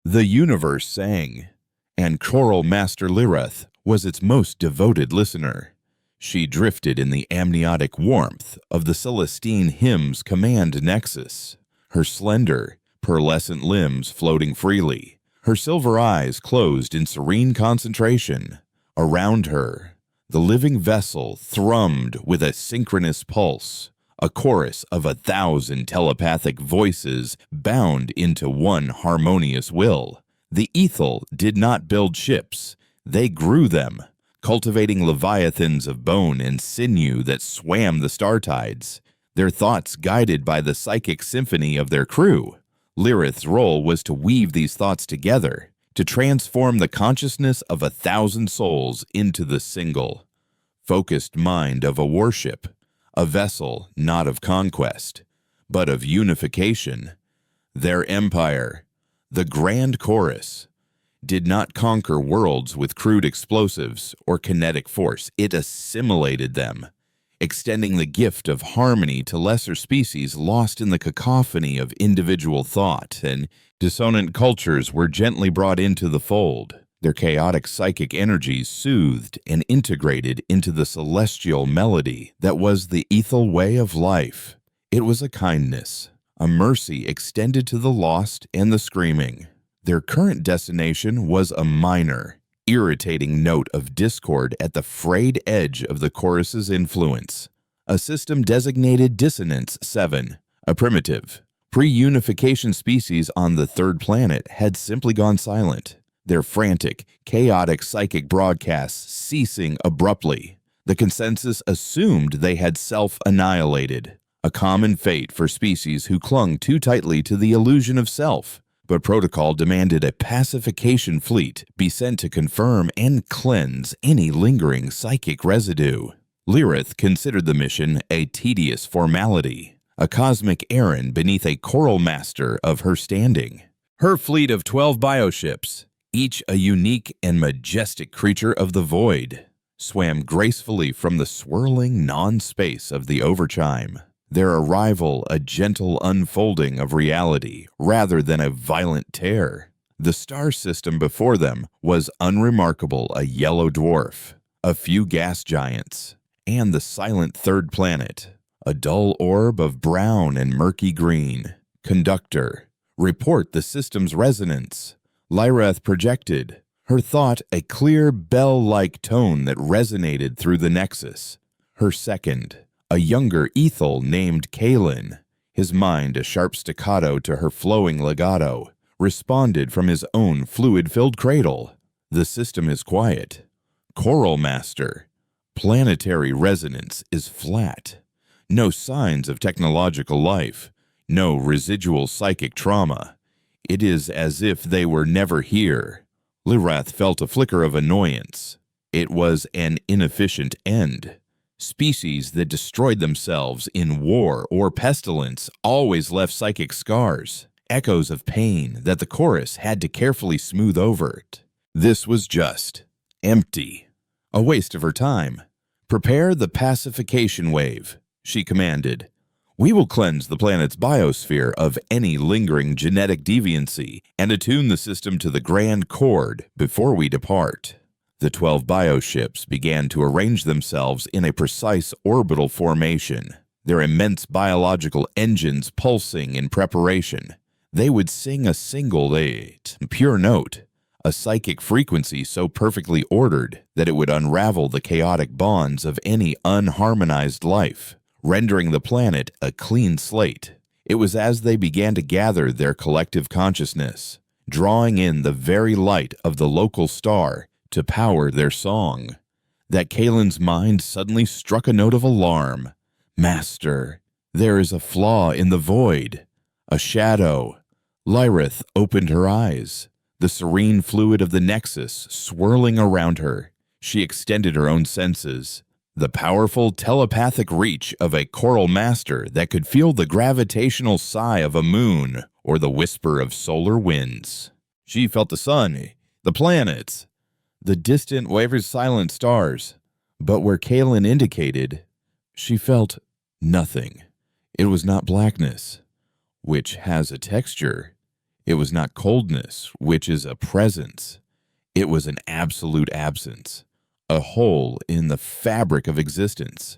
The universe sang, and Choral Master Lirith was its most devoted listener. She drifted in the amniotic warmth of the Celestine hymn's command nexus, her slender, pearlescent limbs floating freely, her silver eyes closed in serene concentration. Around her, the living vessel thrummed with a synchronous pulse, a chorus of 1,000 telepathic voices bound into one harmonious will. The Ethel did not build ships, they grew them, cultivating leviathans of bone and sinew that swam the star tides, their thoughts guided by the psychic symphony of their crew. Lirith's role was to weave these thoughts together, to transform the consciousness of 1,000 souls into the single, focused mind of a warship, a vessel not of conquest, but of unification. Their empire, the Grand Chorus, did not conquer worlds with crude explosives or kinetic force. It assimilated them, extending the gift of harmony to lesser species lost in the cacophony of individual thought, and dissonant cultures were gently brought into the fold, their chaotic psychic energies soothed and integrated into the celestial melody that was the Ethel way of life. It was a kindness, a mercy extended to the lost and the screaming. Their current destination was a minor, irritating note of discord at the frayed edge of the chorus's influence. A system designated Dissonance 7, a primitive, pre-unification species on the third planet, had simply gone silent, their frantic, chaotic psychic broadcasts ceasing abruptly. The consensus assumed they had self-annihilated, a common fate for species who clung too tightly to the illusion of self. But protocol demanded a pacification fleet be sent to confirm and cleanse any lingering psychic residue. Lirith considered the mission a tedious formality, a cosmic errand beneath a choral master of her standing. Her fleet of 12 bioships, each a unique and majestic creature of the void, swam gracefully from the swirling non-space of the overchime. Their arrival a gentle unfolding of reality rather than a violent tear. The star system before them was unremarkable, a yellow dwarf, a few gas giants, and the silent third planet, a dull orb of brown and murky green. Conductor, report the system's resonance. Lirith projected, her thought a clear bell-like tone that resonated through the nexus. Her second, a younger Ethel named Kalin, his mind a sharp staccato to her flowing legato, responded from his own fluid-filled cradle. The system is quiet. Choral Master, planetary resonance is flat. No signs of technological life, no residual psychic trauma. It is as if they were never here. Lirith felt a flicker of annoyance. It was an inefficient end. Species that destroyed themselves in war or pestilence always left psychic scars, echoes of pain that the chorus had to carefully smooth over. This was just empty, a waste of her time. Prepare the pacification wave, she commanded. We will cleanse the planet's biosphere of any lingering genetic deviancy and attune the system to the grand chord before we depart. The 12 bioships began to arrange themselves in a precise orbital formation, their immense biological engines pulsing in preparation. They would sing a single, pure note, a psychic frequency so perfectly ordered that it would unravel the chaotic bonds of any unharmonized life, rendering the planet a clean slate. It was as they began to gather their collective consciousness, drawing in the very light of the local star to power their song, that Kalen's mind suddenly struck a note of alarm. Master, there is a flaw in the void, a shadow. Lirith opened her eyes, the serene fluid of the nexus swirling around her. She extended her own senses, the powerful telepathic reach of a choral master that could feel the gravitational sigh of a moon or the whisper of solar winds. She felt the sun, the planets, the distant, silent stars, but where Kalen indicated, she felt nothing. It was not blackness, which has a texture. It was not coldness, which is a presence. It was an absolute absence, a hole in the fabric of existence,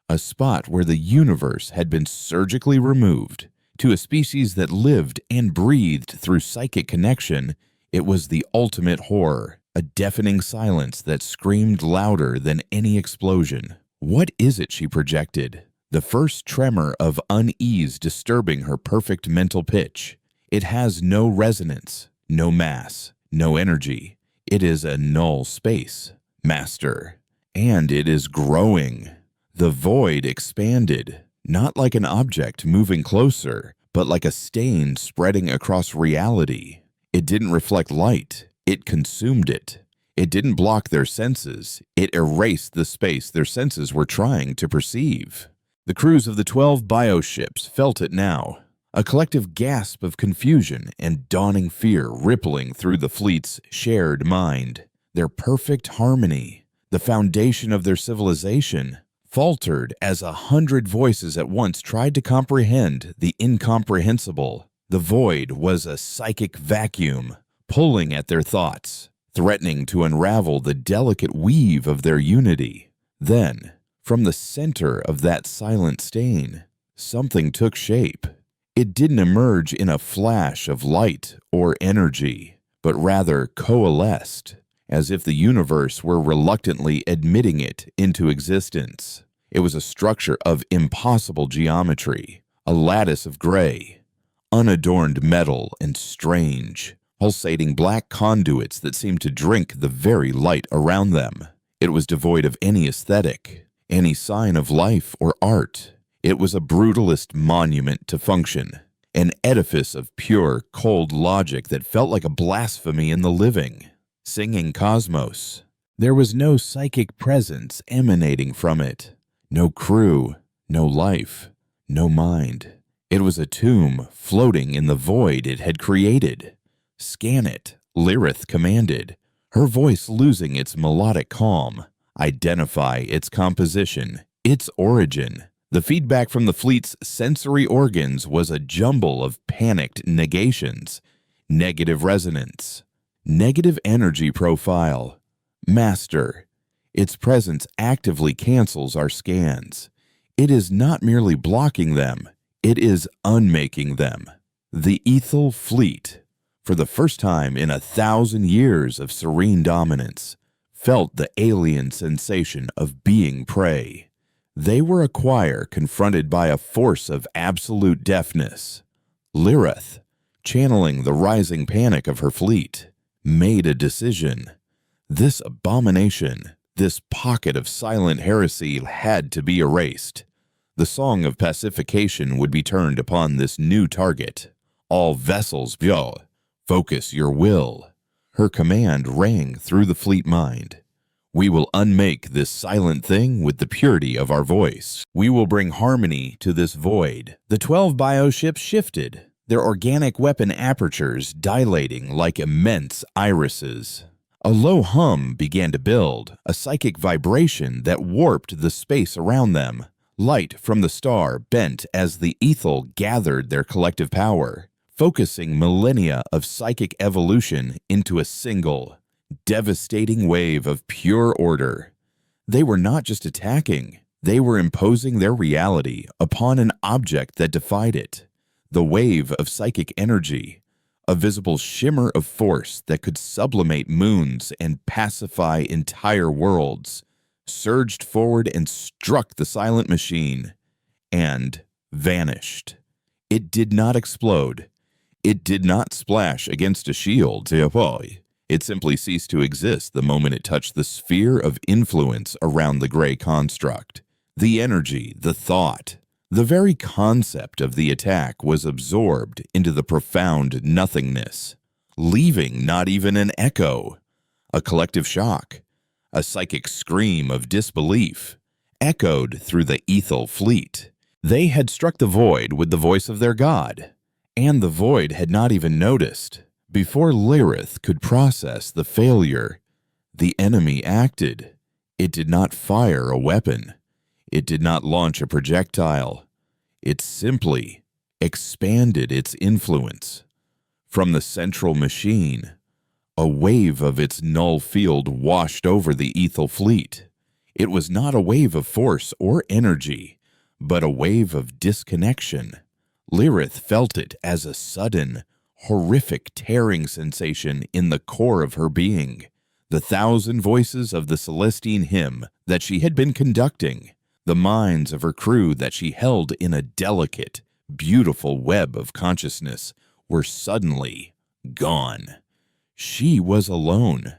a spot where the universe had been surgically removed. To a species that lived and breathed through psychic connection, it was the ultimate horror, a deafening silence that screamed louder than any explosion. What is it she projected? The first tremor of unease disturbing her perfect mental pitch. It has no resonance, no mass, no energy. It is a null space, Master, and it is growing. The void expanded, not like an object moving closer, but like a stain spreading across reality. It didn't reflect light, it consumed it. It didn't block their senses, it erased the space their senses were trying to perceive. The crews of the 12 bioships felt it now, a collective gasp of confusion and dawning fear rippling through the fleet's shared mind. Their perfect harmony, the foundation of their civilization, faltered as 100 voices at once tried to comprehend the incomprehensible. The void was a psychic vacuum, pulling at their thoughts, threatening to unravel the delicate weave of their unity. Then, from the center of that silent stain, something took shape. It didn't emerge in a flash of light or energy, but rather coalesced, as if the universe were reluctantly admitting it into existence. It was a structure of impossible geometry, a lattice of gray, unadorned metal and strange, pulsating black conduits that seemed to drink the very light around them. It was devoid of any aesthetic, any sign of life or art. It was a brutalist monument to function, an edifice of pure, cold logic that felt like a blasphemy in the living, singing cosmos. There was no psychic presence emanating from it, no crew, no life, no mind. It was a tomb floating in the void it had created. "Scan it," Lyrith commanded, her voice losing its melodic calm. "Identify its composition, its origin." The feedback from the fleet's sensory organs was a jumble of panicked negations, negative resonance, negative energy profile. "Master, its presence actively cancels our scans. It is not merely blocking them, it is unmaking them." The Ethel fleet, for the first time in 1,000 years of serene dominance, felt the alien sensation of being prey. They were a choir confronted by a force of absolute deafness. Lyrith, channeling the rising panic of her fleet, made a decision. This abomination, this pocket of silent heresy had to be erased. The song of pacification would be turned upon this new target. "All vessels, focus your will." Her command rang through the fleet mind. "We will unmake this silent thing with the purity of our voice. We will bring harmony to this void." The 12 bioships shifted, their organic weapon apertures dilating like immense irises. A low hum began to build, a psychic vibration that warped the space around them. Light from the star bent as the Ethel gathered their collective power, focusing millennia of psychic evolution into a single, devastating wave of pure order. They were not just attacking, they were imposing their reality upon an object that defied it. The wave of psychic energy, a visible shimmer of force that could sublimate moons and pacify entire worlds, surged forward and struck the silent machine, and vanished. It did not explode. It did not splash against a shield. It simply ceased to exist the moment it touched the sphere of influence around the gray construct. The energy, the thought, the very concept of the attack was absorbed into the profound nothingness, leaving not even an echo. A collective shock, a psychic scream of disbelief, echoed through the Ethel fleet. They had struck the void with the voice of their god, and the void had not even noticed. Before Lyrith could process the failure, the enemy acted. It did not fire a weapon. It did not launch a projectile. It simply expanded its influence. From the central machine, a wave of its null field washed over the Ethel fleet. It was not a wave of force or energy, but a wave of disconnection. Lyrith felt it as a sudden, horrific tearing sensation in the core of her being. The 1,000 voices of the Celestine hymn that she had been conducting, the minds of her crew that she held in a delicate, beautiful web of consciousness, were suddenly gone. She was alone,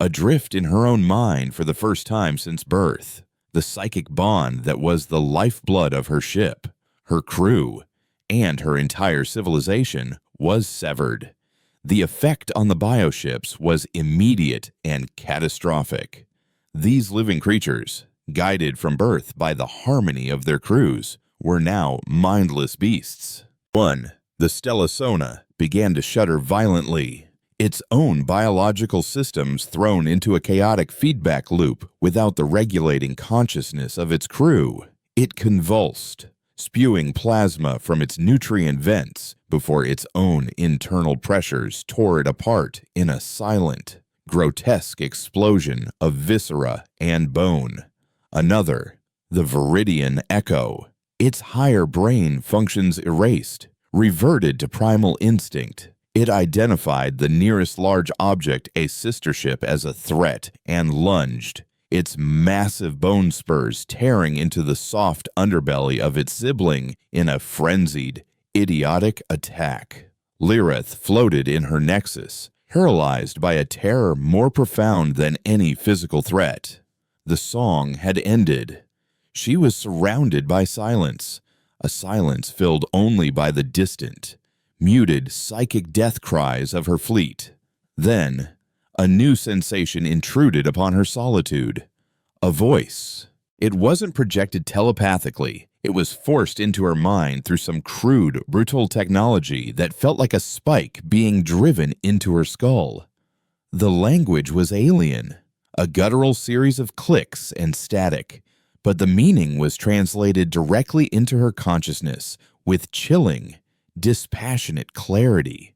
adrift in her own mind for the first time since birth. The psychic bond that was the lifeblood of her ship, her crew, and her entire civilization was severed. The effect on the bioships was immediate and catastrophic. These living creatures, guided from birth by the harmony of their crews, were now mindless beasts. 1. The Stellasona began to shudder violently, its own biological systems thrown into a chaotic feedback loop without the regulating consciousness of its crew. It convulsed, spewing plasma from its nutrient vents before its own internal pressures tore it apart in a silent, grotesque explosion of viscera and bone. Another, the Viridian Echo, its higher brain functions erased, reverted to primal instinct. It identified the nearest large object, a sister ship, as a threat and lunged, its massive bone spurs tearing into the soft underbelly of its sibling in a frenzied, idiotic attack. Lyrith floated in her nexus, paralyzed by a terror more profound than any physical threat. The song had ended. She was surrounded by silence, a silence filled only by the distant, muted psychic death cries of her fleet. Then, a new sensation intruded upon her solitude. A voice. It wasn't projected telepathically. It was forced into her mind through some crude, brutal technology that felt like a spike being driven into her skull. The language was alien, a guttural series of clicks and static, but the meaning was translated directly into her consciousness with chilling, dispassionate clarity.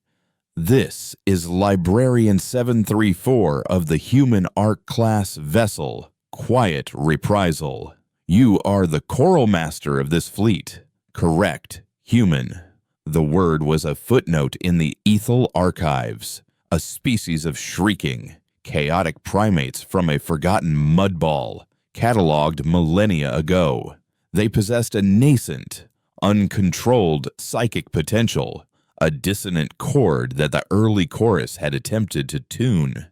This is Librarian 734 of the human Arc-class vessel, Quiet Reprisal. You are the choral master of this fleet. Correct, human. The word was a footnote in the Ethel archives, a species of shrieking, chaotic primates from a forgotten mudball, catalogued millennia ago. They possessed a nascent, uncontrolled psychic potential, a dissonant chord that the early chorus had attempted to tune.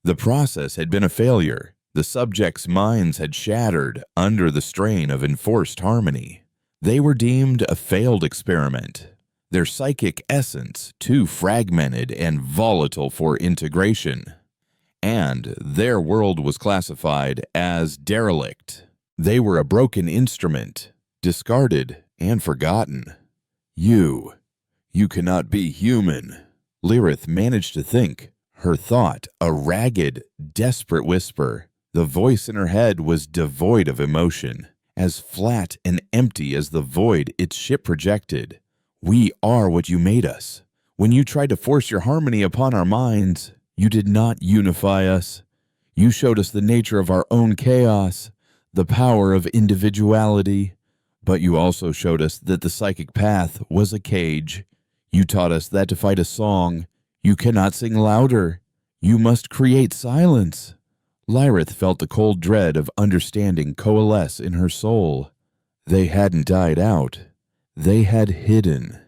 The process had been a failure. The subjects' minds had shattered under the strain of enforced harmony. They were deemed a failed experiment, their psychic essence too fragmented and volatile for integration, and their world was classified as derelict. They were a broken instrument, discarded and forgotten. You cannot be human. Lyrith managed to think, her thought a ragged, desperate whisper. The voice in her head was devoid of emotion, as flat and empty as the void its ship projected. We are what you made us. When you tried to force your harmony upon our minds, you did not unify us. You showed us the nature of our own chaos, the power of individuality. But you also showed us that the psychic path was a cage. You taught us that to fight a song, you cannot sing louder. You must create silence. Lyrith felt the cold dread of understanding coalesce in her soul. They hadn't died out. They had hidden.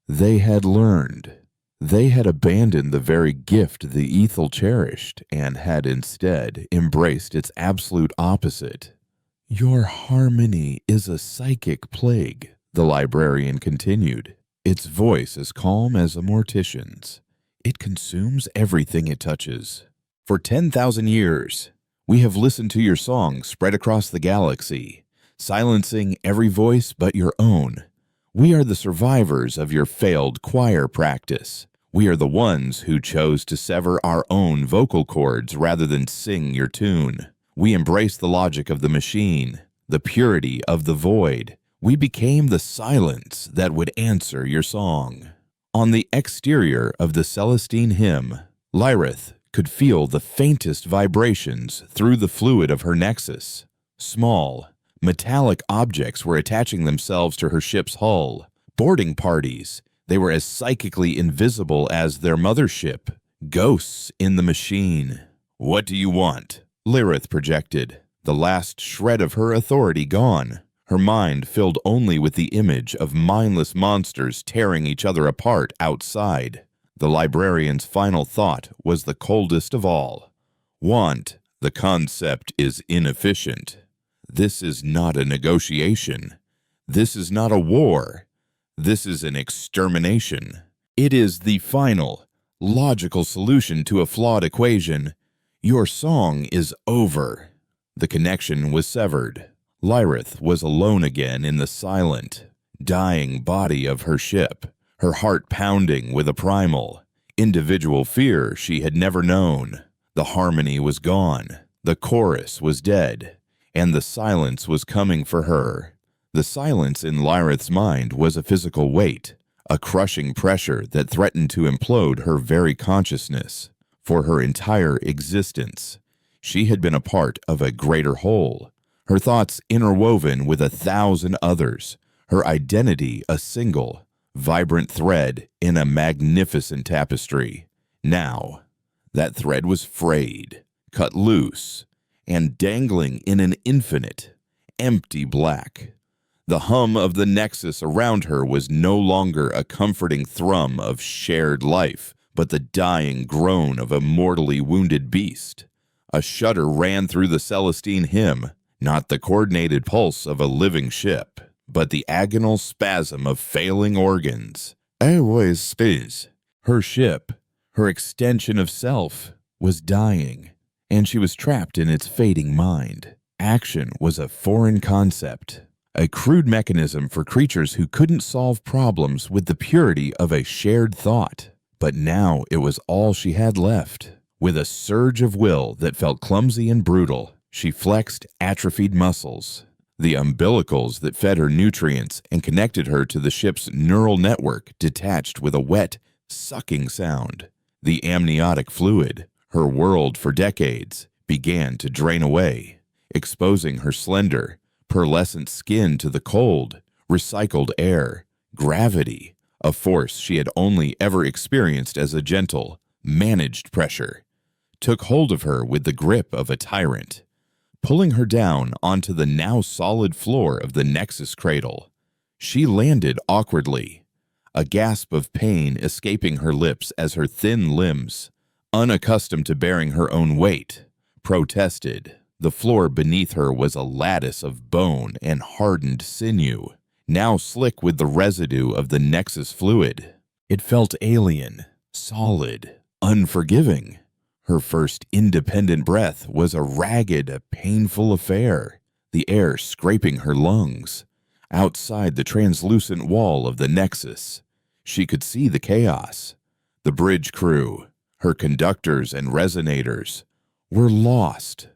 They had learned. They had abandoned the very gift the Ethel cherished and had instead embraced its absolute opposite. Your harmony is a psychic plague, the librarian continued, its voice as calm as a mortician's. It consumes everything it touches. For 10,000 years, we have listened to your songs spread across the galaxy, silencing every voice but your own. We are the survivors of your failed choir practice. We are the ones who chose to sever our own vocal cords rather than sing your tune. We embraced the logic of the machine, the purity of the void. We became the silence that would answer your song. On the exterior of the Celestine hymn, Lyrith could feel the faintest vibrations through the fluid of her nexus. Small, metallic objects were attaching themselves to her ship's hull. Boarding parties, they were as psychically invisible as their mothership. Ghosts in the machine. "What do you want?" Lyrith projected, the last shred of her authority gone. Her mind filled only with the image of mindless monsters tearing each other apart outside. The librarian's final thought was the coldest of all. "Want. The concept is inefficient. This is not a negotiation. This is not a war. This is an extermination. It is the final, logical solution to a flawed equation. Your song is over." The connection was severed. Lyrith was alone again in the silent, dying body of her ship, her heart pounding with a primal, individual fear she had never known. The harmony was gone, the chorus was dead, and the silence was coming for her. The silence in Lyrith's mind was a physical weight, a crushing pressure that threatened to implode her very consciousness. For her entire existence, she had been a part of a greater whole, her thoughts interwoven with 1,000 others, her identity a single, vibrant thread in a magnificent tapestry. Now, that thread was frayed, cut loose, and dangling in an infinite, empty black. The hum of the nexus around her was no longer a comforting thrum of shared life, but the dying groan of a mortally wounded beast. A shudder ran through the Celestine hymn, not the coordinated pulse of a living ship, but the agonal spasm of failing organs. Always space. Her ship, her extension of self, was dying, and she was trapped in its fading mind. Action was a foreign concept, a crude mechanism for creatures who couldn't solve problems with the purity of a shared thought. But now it was all she had left. With a surge of will that felt clumsy and brutal, she flexed atrophied muscles. The umbilicals that fed her nutrients and connected her to the ship's neural network detached with a wet, sucking sound. The amniotic fluid, her world for decades, began to drain away, exposing her slender, pearlescent skin to the cold, recycled air, gravity, a force she had only ever experienced as a gentle, managed pressure, took hold of her with the grip of a tyrant, pulling her down onto the now solid floor of the Nexus cradle. She landed awkwardly, a gasp of pain escaping her lips as her thin limbs, unaccustomed to bearing her own weight, protested. The floor beneath her was a lattice of bone and hardened sinew, now slick with the residue of the Nexus fluid. It felt alien, solid, unforgiving. Her first independent breath was a ragged, painful affair, the air scraping her lungs. Outside the translucent wall of the Nexus, she could see the chaos. The bridge crew, her conductors and resonators, were lost.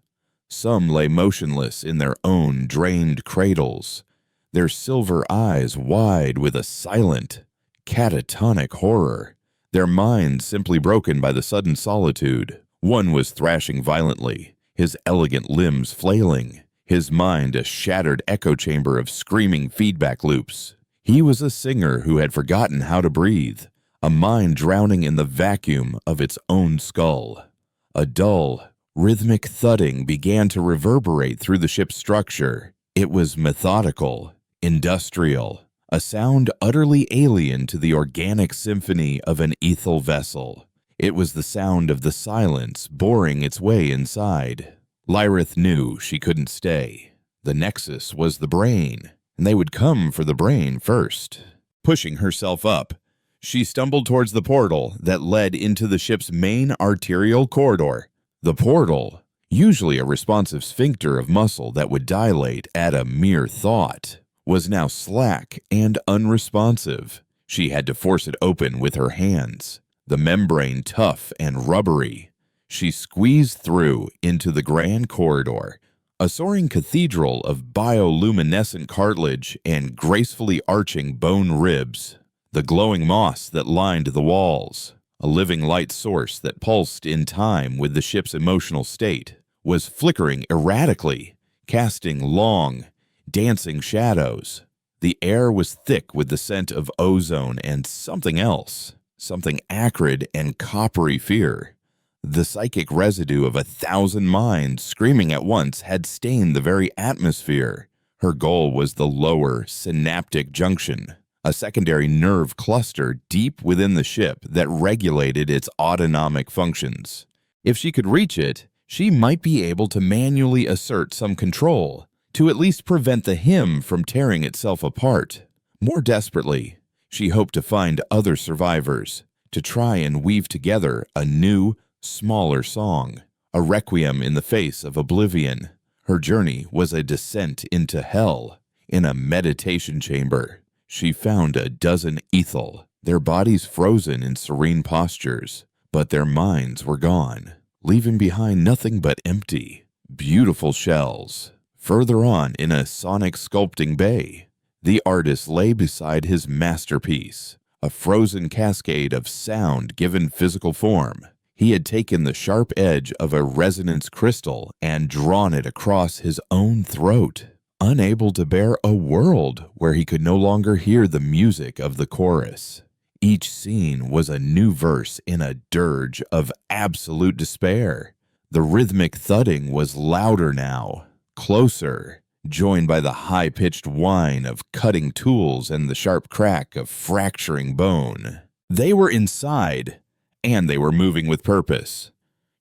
Some lay motionless in their own drained cradles, their silver eyes wide with a silent, catatonic horror, their minds simply broken by the sudden solitude. One was thrashing violently, his elegant limbs flailing, his mind a shattered echo chamber of screaming feedback loops. He was a singer who had forgotten how to breathe, a mind drowning in the vacuum of its own skull. A dull, rhythmic thudding began to reverberate through the ship's structure. It was methodical, industrial, a sound utterly alien to the organic symphony of an ethel vessel. It was the sound of the silence boring its way inside. Lyrith knew she couldn't stay. The Nexus was the brain, and they would come for the brain first. Pushing herself up, she stumbled towards the portal that led into the ship's main arterial corridor. The portal, usually a responsive sphincter of muscle that would dilate at a mere thought, was now slack and unresponsive. She had to force it open with her hands, the membrane tough and rubbery. She squeezed through into the grand corridor, a soaring cathedral of bioluminescent cartilage and gracefully arching bone ribs. The glowing moss that lined the walls, a living light source that pulsed in time with the ship's emotional state, was flickering erratically, casting long, dancing shadows. The air was thick with the scent of ozone and something else, something acrid and coppery fear. The psychic residue of 1,000 minds screaming at once had stained the very atmosphere. Her goal was the lower synaptic junction, a secondary nerve cluster deep within the ship that regulated its autonomic functions. If she could reach it, she might be able to manually assert some control, to at least prevent the hymn from tearing itself apart. More desperately, she hoped to find other survivors, to try and weave together a new, smaller song, a requiem in the face of oblivion. Her journey was a descent into hell. In a meditation chamber, she found a dozen Ethel, their bodies frozen in serene postures, but their minds were gone, leaving behind nothing but empty, beautiful shells. Further on, in a sonic sculpting bay, the artist lay beside his masterpiece, a frozen cascade of sound given physical form. He had taken the sharp edge of a resonance crystal and drawn it across his own throat, unable to bear a world where he could no longer hear the music of the chorus. Each scene was a new verse in a dirge of absolute despair. The rhythmic thudding was louder now, closer, joined by the high-pitched whine of cutting tools and the sharp crack of fracturing bone. They were inside, and they were moving with purpose.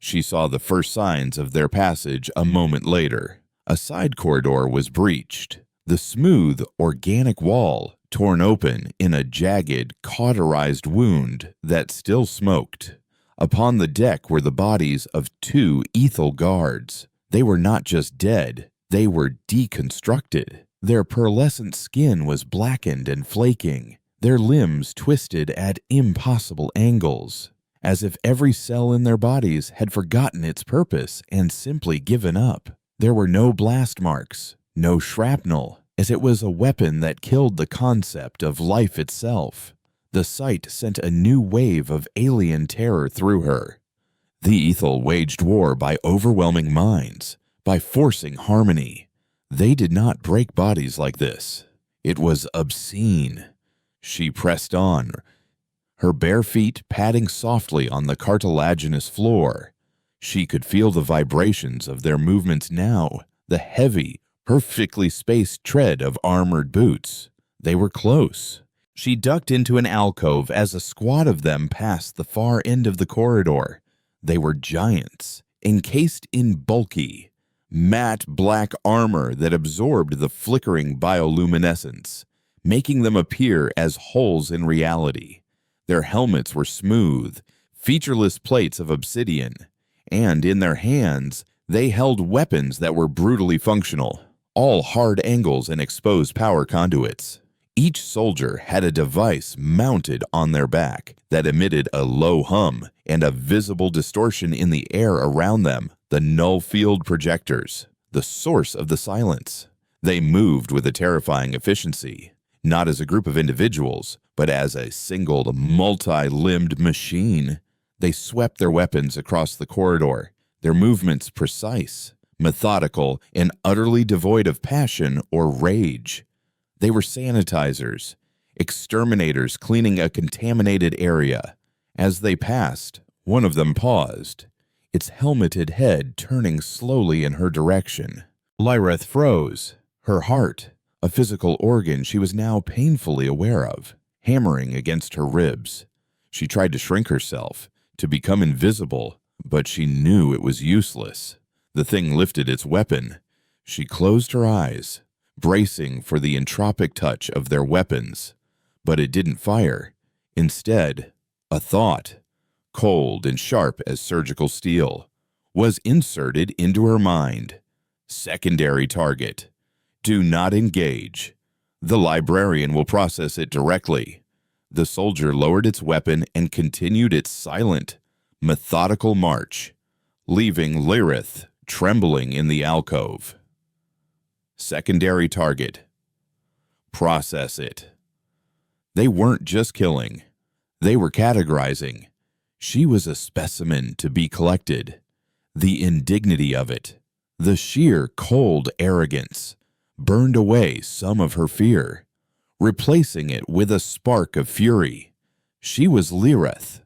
She saw the first signs of their passage a moment later. A side corridor was breached, the smooth, organic wall torn open in a jagged, cauterized wound that still smoked. Upon the deck were the bodies of 2 Ethel guards. They were not just dead, they were deconstructed. Their pearlescent skin was blackened and flaking, their limbs twisted at impossible angles, as if every cell in their bodies had forgotten its purpose and simply given up. There were no blast marks, no shrapnel, as it was a weapon that killed the concept of life itself. The sight sent a new wave of alien terror through her. The Ethel waged war by overwhelming minds, by forcing harmony. They did not break bodies like this. It was obscene. She pressed on, her bare feet padding softly on the cartilaginous floor. She could feel the vibrations of their movements now, the heavy, perfectly spaced tread of armored boots. They were close. She ducked into an alcove as a squad of them passed the far end of the corridor. They were giants, encased in bulky, matte black armor that absorbed the flickering bioluminescence, making them appear as holes in reality. Their helmets were smooth, featureless plates of obsidian, and in their hands they held weapons that were brutally functional, all hard angles and exposed power conduits. Each soldier had a device mounted on their back that emitted a low hum and a visible distortion in the air around them, the null field projectors, the source of the silence. They moved with a terrifying efficiency, not as a group of individuals, but as a single multi-limbed machine. They swept their weapons across the corridor, their movements precise, methodical, and utterly devoid of passion or rage. They were sanitizers, exterminators cleaning a contaminated area. As they passed, one of them paused, its helmeted head turning slowly in her direction. Lyreth froze, her heart, a physical organ she was now painfully aware of, hammering against her ribs. She tried to shrink herself, to become invisible, but she knew it was useless. The thing lifted its weapon. She closed her eyes, bracing for the entropic touch of their weapons, but it didn't fire. Instead, a thought, cold and sharp as surgical steel, was inserted into her mind. Secondary target. Do not engage. The librarian will process it directly. The soldier lowered its weapon and continued its silent, methodical march, leaving Lyrith trembling in the alcove. Secondary target. Process it. They weren't just killing. They were categorizing. She was a specimen to be collected. The indignity of it, the sheer cold arrogance, burned away some of her fear, replacing it with a spark of fury. She was Lirith,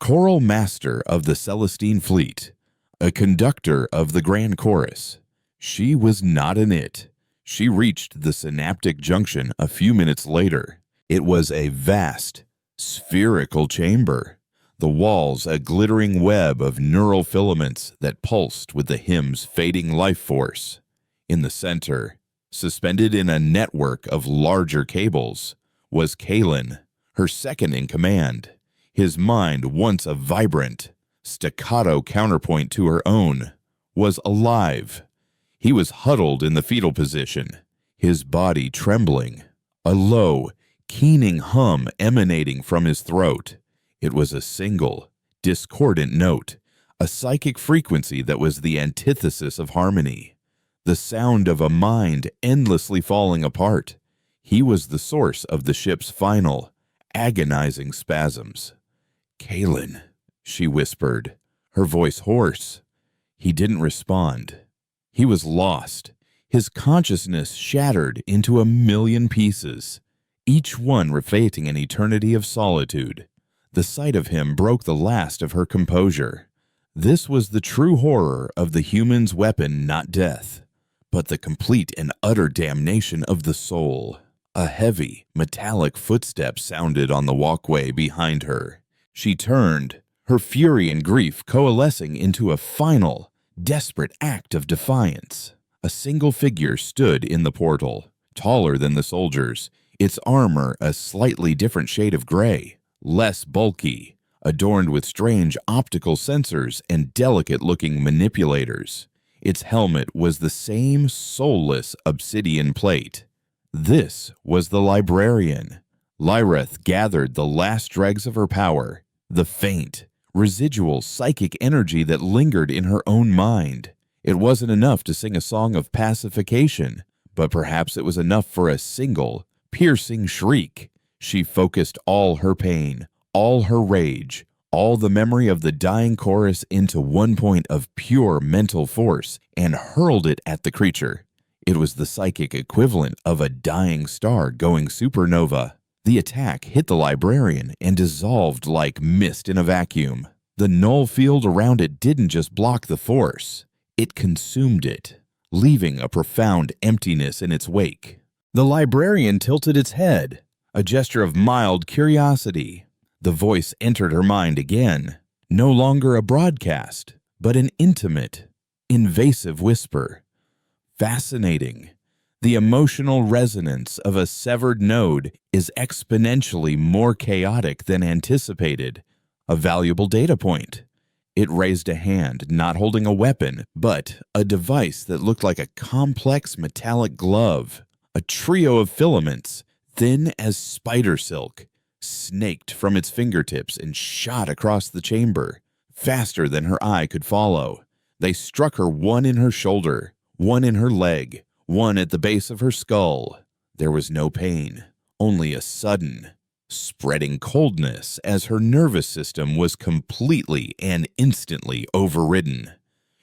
choral master of the Celestine fleet, a conductor of the Grand Chorus. She was not an it. She reached the synaptic junction a few minutes later. It was a vast, spherical chamber, the walls a glittering web of neural filaments that pulsed with the hymn's fading life force. In the center, suspended in a network of larger cables, was Kalen, her second in command, his mind once a vibrant, staccato counterpoint to her own, was alive. He was huddled in the fetal position, his body trembling, a low, keening hum emanating from his throat. It was a single, discordant note, a psychic frequency that was the antithesis of harmony, the sound of a mind endlessly falling apart. He was the source of the ship's final, agonizing spasms. "Kalen," she whispered, her voice hoarse. He didn't respond. He was lost, his consciousness shattered into a million pieces, each one reflecting an eternity of solitude. The sight of him broke the last of her composure. This was the true horror of the human's weapon, not death, but the complete and utter damnation of the soul. A heavy, metallic footstep sounded on the walkway behind her. She turned, her fury and grief coalescing into a final, desperate act of defiance. A single figure stood in the portal, taller than the soldiers, its armor a slightly different shade of gray, less bulky, adorned with strange optical sensors and delicate-looking manipulators. Its helmet was the same soulless obsidian plate. This was the librarian. Lirith gathered the last dregs of her power, the faint, residual psychic energy that lingered in her own mind. It wasn't enough to sing a song of pacification, but perhaps it was enough for a single, piercing shriek. She focused all her pain, all her rage, all the memory of the dying chorus into one point of pure mental force and hurled it at the creature. It was the psychic equivalent of a dying star going supernova. The attack hit the librarian and dissolved like mist in a vacuum. The null field around it didn't just block the force, it consumed it, leaving a profound emptiness in its wake. The librarian tilted its head, a gesture of mild curiosity. The voice entered her mind again, no longer a broadcast, but an intimate, invasive whisper. Fascinating. The emotional resonance of a severed node is exponentially more chaotic than anticipated. A valuable data point. It raised a hand, not holding a weapon, but a device that looked like a complex metallic glove. A trio of filaments, thin as spider silk, snaked from its fingertips and shot across the chamber, faster than her eye could follow. They struck her, one in her shoulder, one in her leg, one at the base of her skull. There was no pain, only a sudden, spreading coldness as her nervous system was completely and instantly overridden.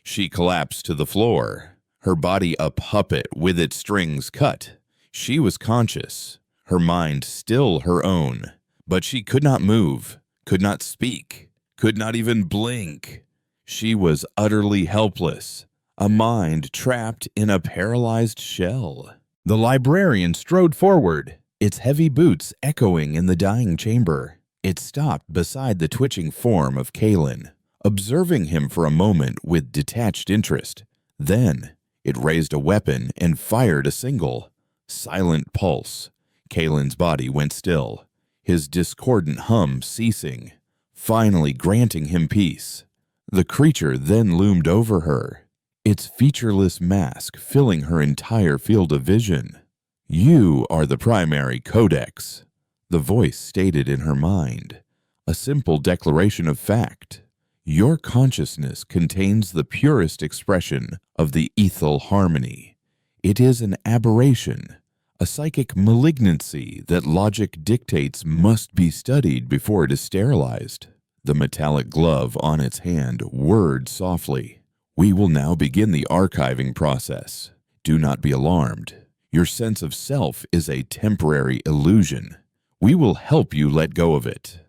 She collapsed to the floor, her body a puppet with its strings cut. She was conscious, her mind still her own, but she could not move, could not speak, could not even blink. She was utterly helpless, a mind trapped in a paralyzed shell. The librarian strode forward, its heavy boots echoing in the dying chamber. It stopped beside the twitching form of Kalen, observing him for a moment with detached interest. Then it raised a weapon and fired a single, silent pulse. Kalen's body went still, his discordant hum ceasing, finally granting him peace. The creature then loomed over her, its featureless mask filling her entire field of vision. "You are the primary codex," the voice stated in her mind, a simple declaration of fact. "Your consciousness contains the purest expression of the ethal harmony. It is an aberration, a psychic malignancy that logic dictates must be studied before it is sterilized. The metallic glove on its hand whirred softly. We will now begin the archiving process. Do not be alarmed. Your sense of self is a temporary illusion. We will help you let go of it.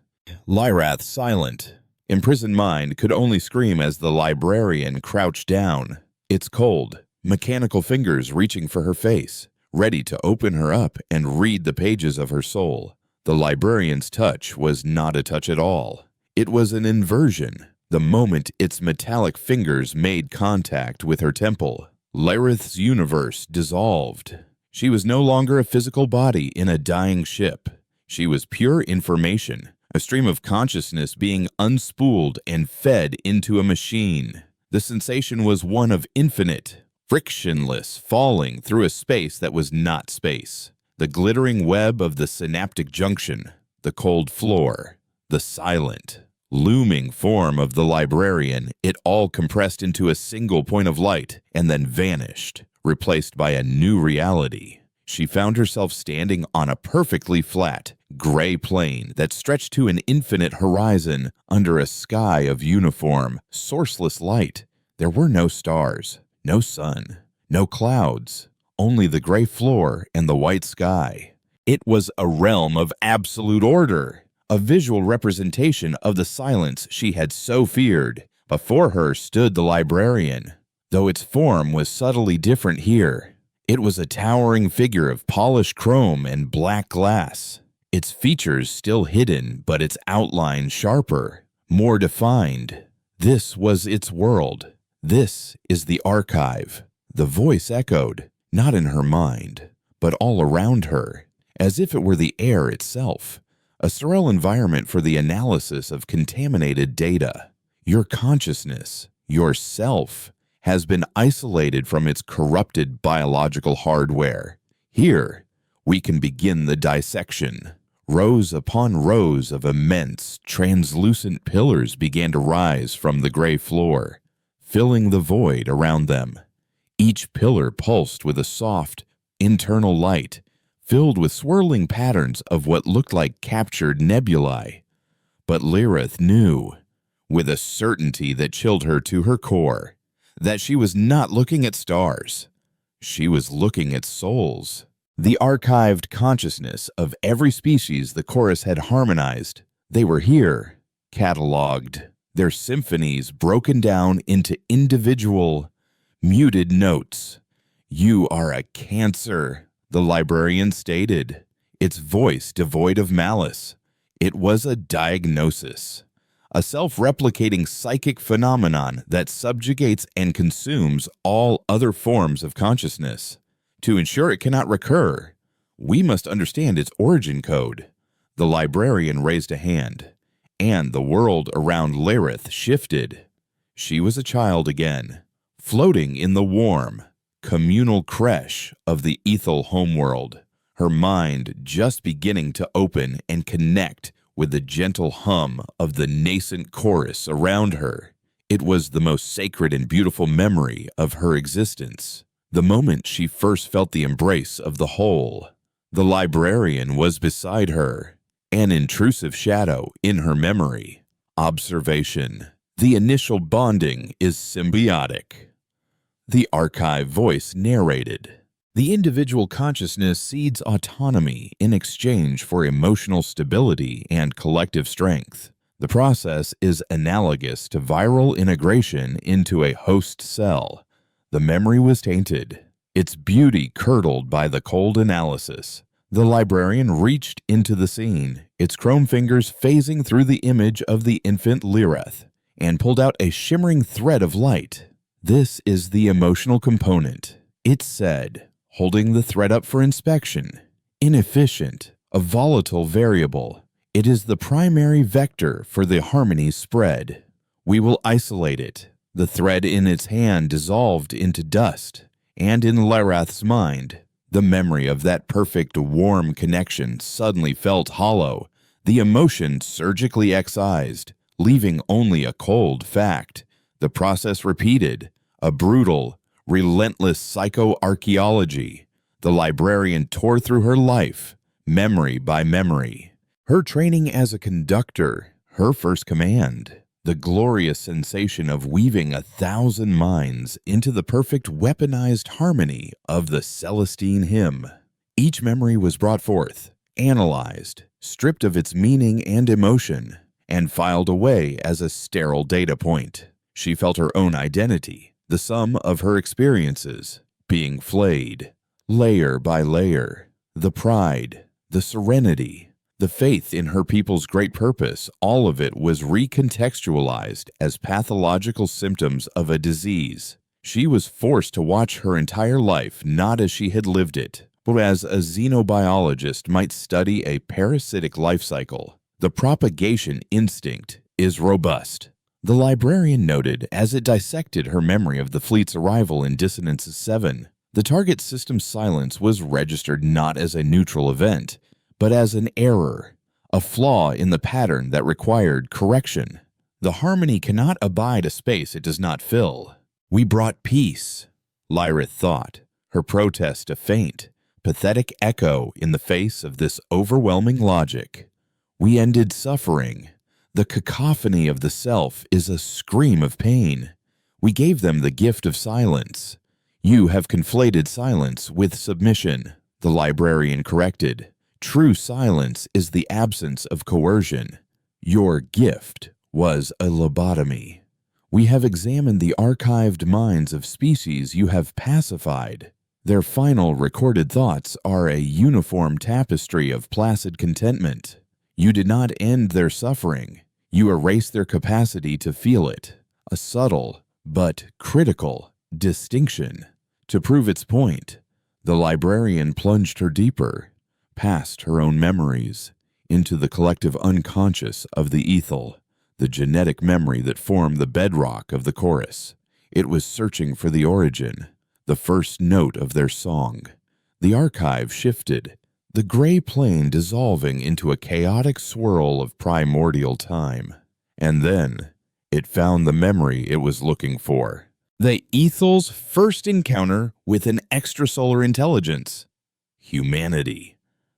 Lyrath, silent, imprisoned mind, could only scream as the librarian crouched down, its cold, mechanical fingers reaching for her face, ready to open her up and read the pages of her soul. The librarian's touch was not a touch at all. It was an inversion. The moment its metallic fingers made contact with her temple, Lyrath's universe dissolved. She was no longer a physical body in a dying ship. She was pure information, a stream of consciousness being unspooled and fed into a machine. The sensation was one of infinite, frictionless falling through a space that was not space. The glittering web of the synaptic junction, the cold floor, the silent, looming form of the librarian, it all compressed into a single point of light and then vanished, replaced by a new reality. She found herself standing on a perfectly flat, gray plain that stretched to an infinite horizon under a sky of uniform, sourceless light. There were no stars, no sun, no clouds, only the gray floor and the white sky. It was a realm of absolute order, a visual representation of the silence she had so feared. Before her stood the librarian, though its form was subtly different here. It was a towering figure of polished chrome and black glass, its features still hidden, but its outline sharper, more defined. This was its world. This is the archive. The voice echoed, not in her mind, but all around her, as if it were the air itself, a sterile environment for the analysis of contaminated data. Your consciousness, your self, has been isolated from its corrupted biological hardware. Here, we can begin the dissection. Rows upon rows of immense, translucent pillars began to rise from the gray floor, filling the void around them. Each pillar pulsed with a soft, internal light, filled with swirling patterns of what looked like captured nebulae. But Lyrath knew, with a certainty that chilled her to her core, that she was not looking at stars. She was looking at souls. The archived consciousness of every species the chorus had harmonized. They were here, cataloged, their symphonies broken down into individual, muted notes. You are a cancer, the librarian stated, its voice devoid of malice. It was a diagnosis, a self-replicating psychic phenomenon that subjugates and consumes all other forms of consciousness. To ensure it cannot recur, we must understand its origin code. The librarian raised a hand, and the world around Lyrath shifted. She was a child again, floating in the warm, communal creche of the ethel homeworld, her mind just beginning to open and connect with the gentle hum of the nascent chorus around her. It was the most sacred and beautiful memory of her existence, the moment she first felt the embrace of the whole. The librarian was beside her, an intrusive shadow in her memory. Observation. The initial bonding is symbiotic. The archive voice narrated. The individual consciousness cedes autonomy in exchange for emotional stability and collective strength. The process is analogous to viral integration into a host cell. The memory was tainted, its beauty curdled by the cold analysis. The librarian reached into the scene, its chrome fingers phasing through the image of the infant Lyrath, and pulled out a shimmering thread of light. This is the emotional component, it said, holding the thread up for inspection. Inefficient, a volatile variable. It is the primary vector for the harmony's spread. We will isolate it. The thread in its hand dissolved into dust, and in Lyrath's mind, the memory of that perfect, warm connection suddenly felt hollow, the emotion surgically excised, leaving only a cold fact. The process repeated, a brutal, relentless psychoarchaeology. The librarian tore through her life, memory by memory. Her training as a conductor, her first command, the glorious sensation of weaving 1,000 minds into the perfect weaponized harmony of the Celestine hymn. Each memory was brought forth, analyzed, stripped of its meaning and emotion, and filed away as a sterile data point. She felt her own identity, the sum of her experiences, being flayed, layer by layer. The pride, the serenity, the faith in her people's great purpose, all of it was recontextualized as pathological symptoms of a disease. She was forced to watch her entire life not as she had lived it, but as a xenobiologist might study a parasitic life cycle. The propagation instinct is robust. The librarian noted as it dissected her memory of the fleet's arrival in Dissonance 7. The target system's silence was registered not as a neutral event, but as an error, a flaw in the pattern that required correction. The harmony cannot abide a space it does not fill. We brought peace, Lyrith thought, her protest a faint, pathetic echo in the face of this overwhelming logic. We ended suffering. The cacophony of the self is a scream of pain. We gave them the gift of silence. You have conflated silence with submission, the librarian corrected. True silence is the absence of coercion. Your gift was a lobotomy. We have examined the archived minds of species you have pacified. Their final recorded thoughts are a uniform tapestry of placid contentment. You did not end their suffering. You erased their capacity to feel it. A subtle, but critical, distinction. To prove its point, the librarian plunged her deeper, past her own memories, into the collective unconscious of the ethel, the genetic memory that formed the bedrock of the chorus. It was searching for the origin, the first note of their song. The archive shifted, the gray plane dissolving into a chaotic swirl of primordial time. And then it found the memory it was looking for. The ethel's first encounter with an extrasolar intelligence. Humanity.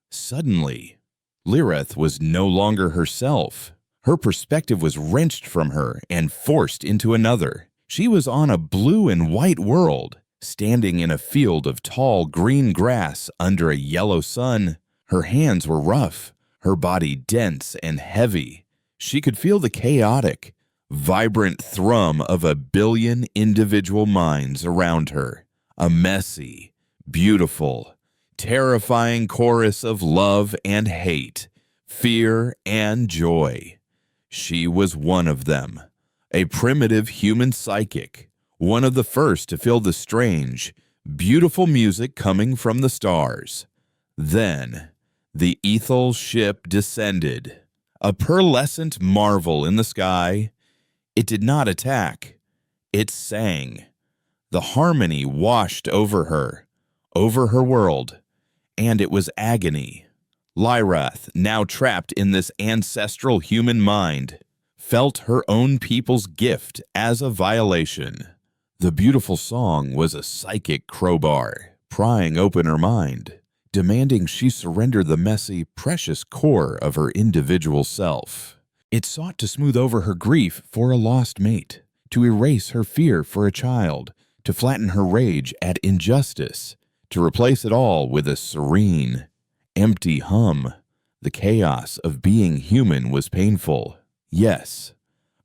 Suddenly, Lyrith was no longer herself. Her perspective was wrenched from her and forced into another. She was on a blue and white world, standing in a field of tall green grass under a yellow sun. Her hands were rough, her body dense and heavy. She could feel the chaotic, vibrant thrum of 1 billion individual minds around her. A messy, beautiful, terrifying chorus of love and hate, fear and joy. She was one of them, a primitive human psychic, one of the first to feel the strange, beautiful music coming from the stars. Then, the ethel ship descended, a pearlescent marvel in the sky. It did not attack. It sang. The harmony washed over her world, and it was agony. Lyrith, now trapped in this ancestral human mind, felt her own people's gift as a violation. The beautiful song was a psychic crowbar, prying open her mind, demanding she surrender the messy, precious core of her individual self. It sought to smooth over her grief for a lost mate, to erase her fear for a child, to flatten her rage at injustice, to replace it all with a serene, empty hum. The chaos of being human was painful, yes,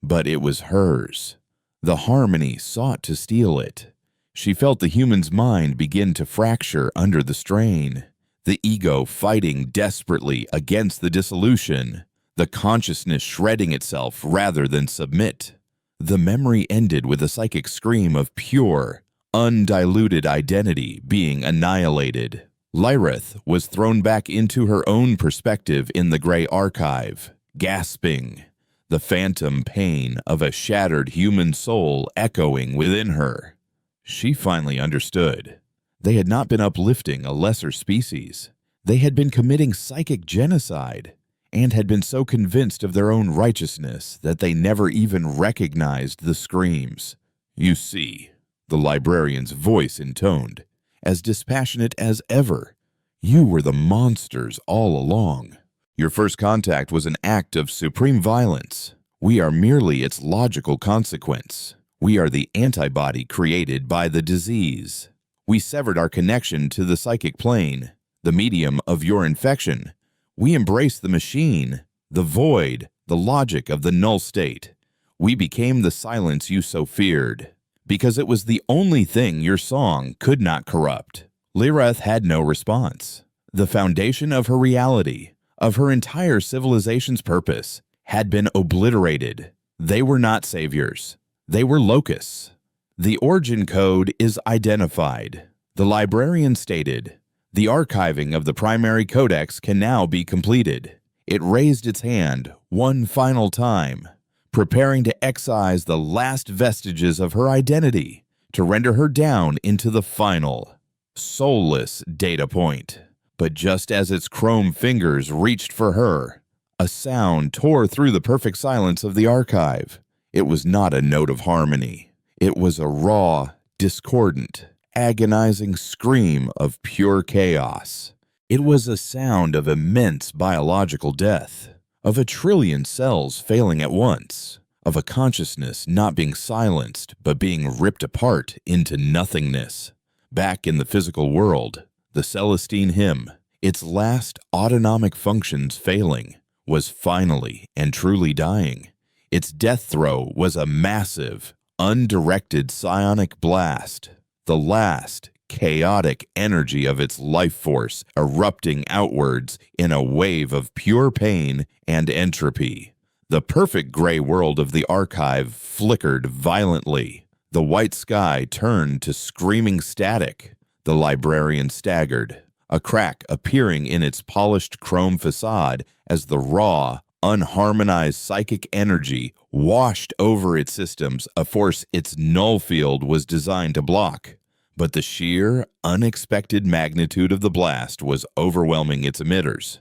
but it was hers. The harmony sought to steal it. She felt the human's mind begin to fracture under the strain, the ego fighting desperately against the dissolution, the consciousness shredding itself rather than submit. The memory ended with a psychic scream of pure, undiluted identity being annihilated. Lyrith was thrown back into her own perspective in the gray archive, gasping, the phantom pain of a shattered human soul echoing within her. She finally understood. They had not been uplifting a lesser species. They had been committing psychic genocide, and had been so convinced of their own righteousness that they never even recognized the screams. You see, the librarian's voice intoned, as dispassionate as ever. You were the monsters all along. Your first contact was an act of supreme violence. We are merely its logical consequence. We are the antibody created by the disease. We severed our connection to the psychic plane, the medium of your infection. We embraced the machine, the void, the logic of the null state. We became the silence you so feared, because it was the only thing your song could not corrupt. Lireth had no response. The foundation of her reality, of her entire civilization's purpose, had been obliterated. They were not saviors. They were locusts. The origin code is identified. The librarian stated, "The archiving of the primary codex can now be completed." It raised its hand one final time, preparing to excise the last vestiges of her identity, to render her down into the final, soulless data point. But just as its chrome fingers reached for her, a sound tore through the perfect silence of the archive. It was not a note of harmony. It was a raw, discordant, agonizing scream of pure chaos. It was a sound of immense biological death, of 1,000,000,000,000 cells failing at once, of a consciousness not being silenced but being ripped apart into nothingness. Back in the physical world, the Celestine hymn, its last autonomic functions failing, was finally and truly dying. Its death throe was a massive, undirected psionic blast, the last chaotic energy of its life force erupting outwards in a wave of pure pain and entropy. The perfect gray world of the archive flickered violently. The white sky turned to screaming static. The librarian staggered, a crack appearing in its polished chrome facade as the raw, unharmonized psychic energy washed over its systems, a force its null field was designed to block. But the sheer, unexpected magnitude of the blast was overwhelming its emitters.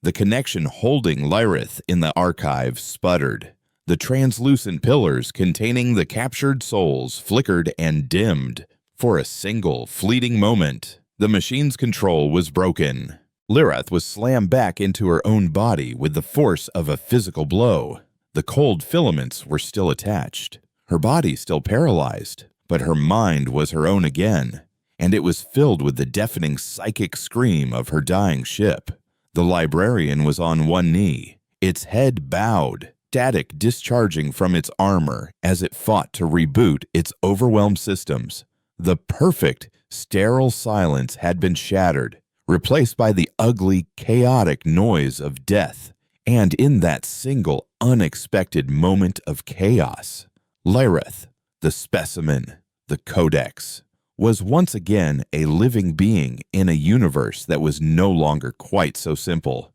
The connection holding Lirith in the archive sputtered. The translucent pillars containing the captured souls flickered and dimmed. For a single, fleeting moment, the machine's control was broken. Lirith was slammed back into her own body with the force of a physical blow. The cold filaments were still attached, her body still paralyzed, but her mind was her own again, and it was filled with the deafening psychic scream of her dying ship. The librarian was on one knee, its head bowed, static discharging from its armor as it fought to reboot its overwhelmed systems. The perfect, sterile silence had been shattered, replaced by the ugly, chaotic noise of death. And in that single, unexpected moment of chaos, Lirith, the specimen, the codex, was once again a living being in a universe that was no longer quite so simple.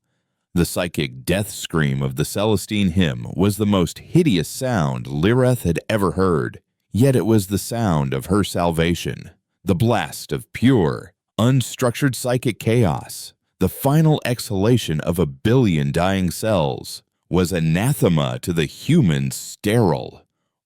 The psychic death scream of the Celestine hymn was the most hideous sound Lirith had ever heard, yet it was the sound of her salvation, the blast of pure, unstructured psychic chaos. The final exhalation of 1,000,000,000 dying cells was anathema to the human sterile,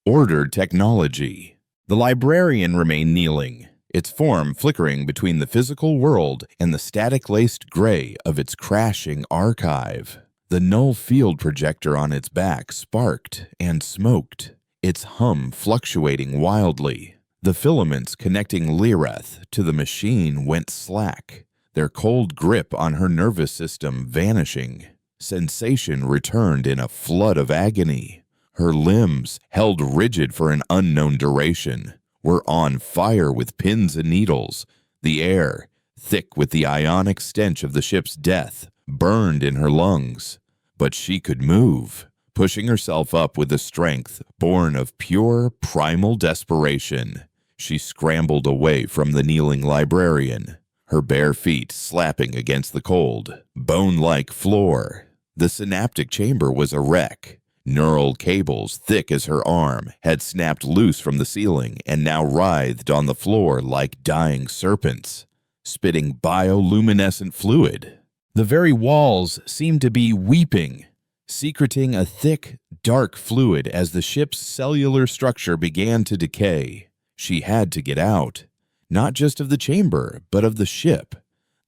ordered technology. The librarian remained kneeling, its form flickering between the physical world and the static-laced gray of its crashing archive. The null field projector on its back sparked and smoked, its hum fluctuating wildly. The filaments connecting Lirith to the machine went slack, their cold grip on her nervous system vanishing. Sensation returned in a flood of agony. Her limbs, held rigid for an unknown duration, were on fire with pins and needles. The air, thick with the ionic stench of the ship's death, burned in her lungs. But she could move, pushing herself up with a strength born of pure, primal desperation. She scrambled away from the kneeling librarian, her bare feet slapping against the cold, bone-like floor. The synaptic chamber was a wreck. Neural cables, thick as her arm, had snapped loose from the ceiling and now writhed on the floor like dying serpents, spitting bioluminescent fluid. The very walls seemed to be weeping, secreting a thick, dark fluid as the ship's cellular structure began to decay. She had to get out. not just of the chamber, but of the ship.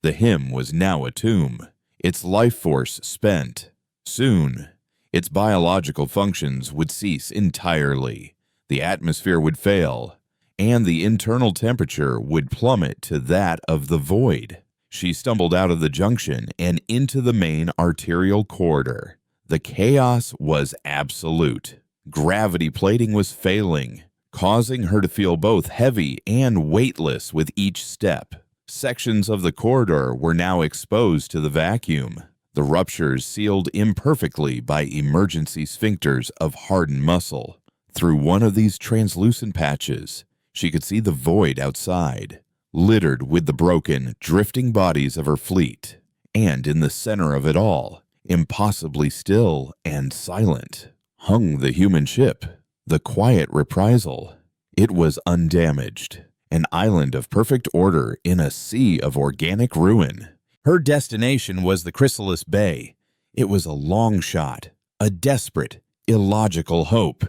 The hymn was now a tomb, its life force spent. Soon, its biological functions would cease entirely. The atmosphere would fail, and the internal temperature would plummet to that of the void. She stumbled out of the junction and into the main arterial corridor. The chaos was absolute. Gravity plating was failing, causing her to feel both heavy and weightless with each step. Sections of the corridor were now exposed to the vacuum, the ruptures sealed imperfectly by emergency sphincters of hardened muscle. Through one of these translucent patches, she could see the void outside, littered with the broken, drifting bodies of her fleet. And in the center of it all, impossibly still and silent, hung the human ship, the quiet reprisal. It was undamaged, an island of perfect order in a sea of organic ruin. Her destination was the Chrysalis Bay. It was a long shot, a desperate, illogical hope.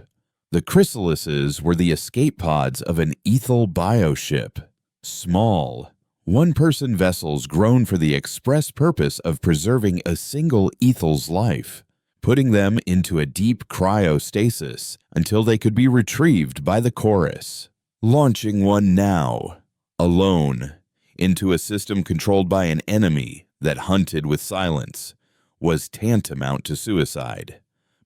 The chrysalises were the escape pods of an ethel bioship. Small, one-person vessels grown for the express purpose of preserving a single ethel's life, putting them into a deep cryostasis until they could be retrieved by the chorus. Launching one now, alone, into a system controlled by an enemy that hunted with silence was tantamount to suicide.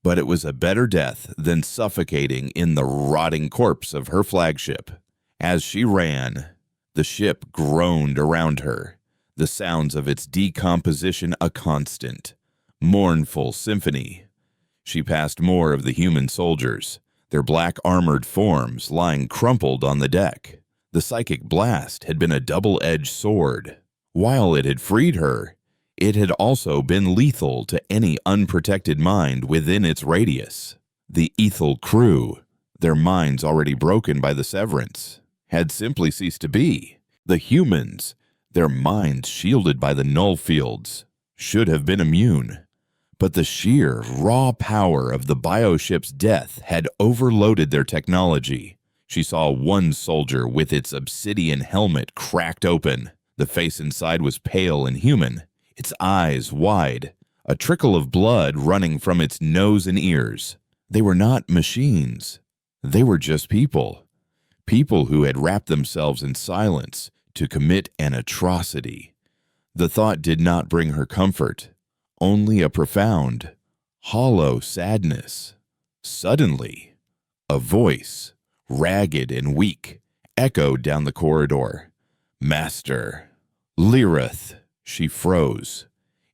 But it was a better death than suffocating in the rotting corpse of her flagship. As she ran, the ship groaned around her, the sounds of its decomposition a constant, mournful symphony. She passed more of the human soldiers, their black armored forms lying crumpled on the deck. The psychic blast had been a double-edged sword. While it had freed her, it had also been lethal to any unprotected mind within its radius. The ethel crew, their minds already broken by the severance, had simply ceased to be. The humans, their minds shielded by the null fields, should have been immune. But the sheer, raw power of the bioship's death had overloaded their technology. She saw one soldier with its obsidian helmet cracked open. The face inside was pale and human, its eyes wide, a trickle of blood running from its nose and ears. They were not machines. They were just people. People who had wrapped themselves in silence to commit an atrocity. The thought did not bring her comfort, only a profound, hollow sadness. Suddenly, a voice, ragged and weak, echoed down the corridor. "Master, Lirith." She froze.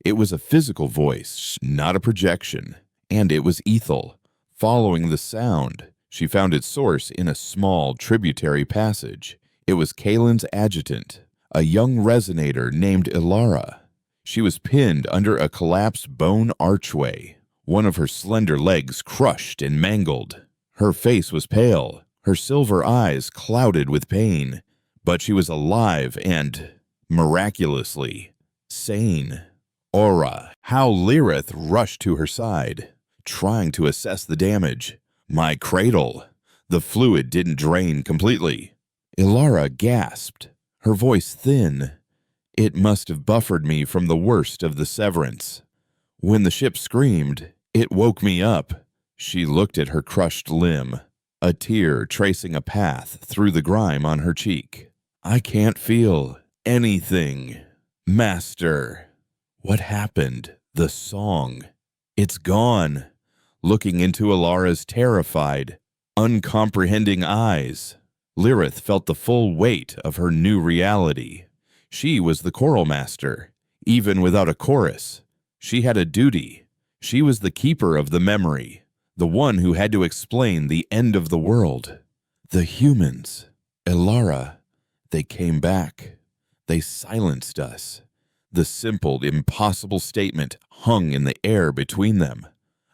It was a physical voice, not a projection, and it was ethel. Following the sound, she found its source in a small tributary passage. It was Kalen's adjutant, a young resonator named Ilara. She was pinned under a collapsed bone archway, one of her slender legs crushed and mangled. Her face was pale, her silver eyes clouded with pain, but she was alive and, miraculously, sane. Aura, how Lirith rushed to her side, trying to assess the damage. "My cradle." The fluid didn't drain completely. Ilara gasped, her voice thin. "It must have buffered me from the worst of the severance. When the ship screamed, it woke me up." She looked at her crushed limb, a tear tracing a path through the grime on her cheek. "I can't feel anything. Master." What happened? The song. It's gone. Looking into Ilara's terrified, uncomprehending eyes, Lirith felt the full weight of her new reality. She was the choral master. Even without a chorus, she had a duty. She was the keeper of the memory, the one who had to explain the end of the world. The humans, Ilara, they came back. They silenced us. The simple, impossible statement hung in the air between them.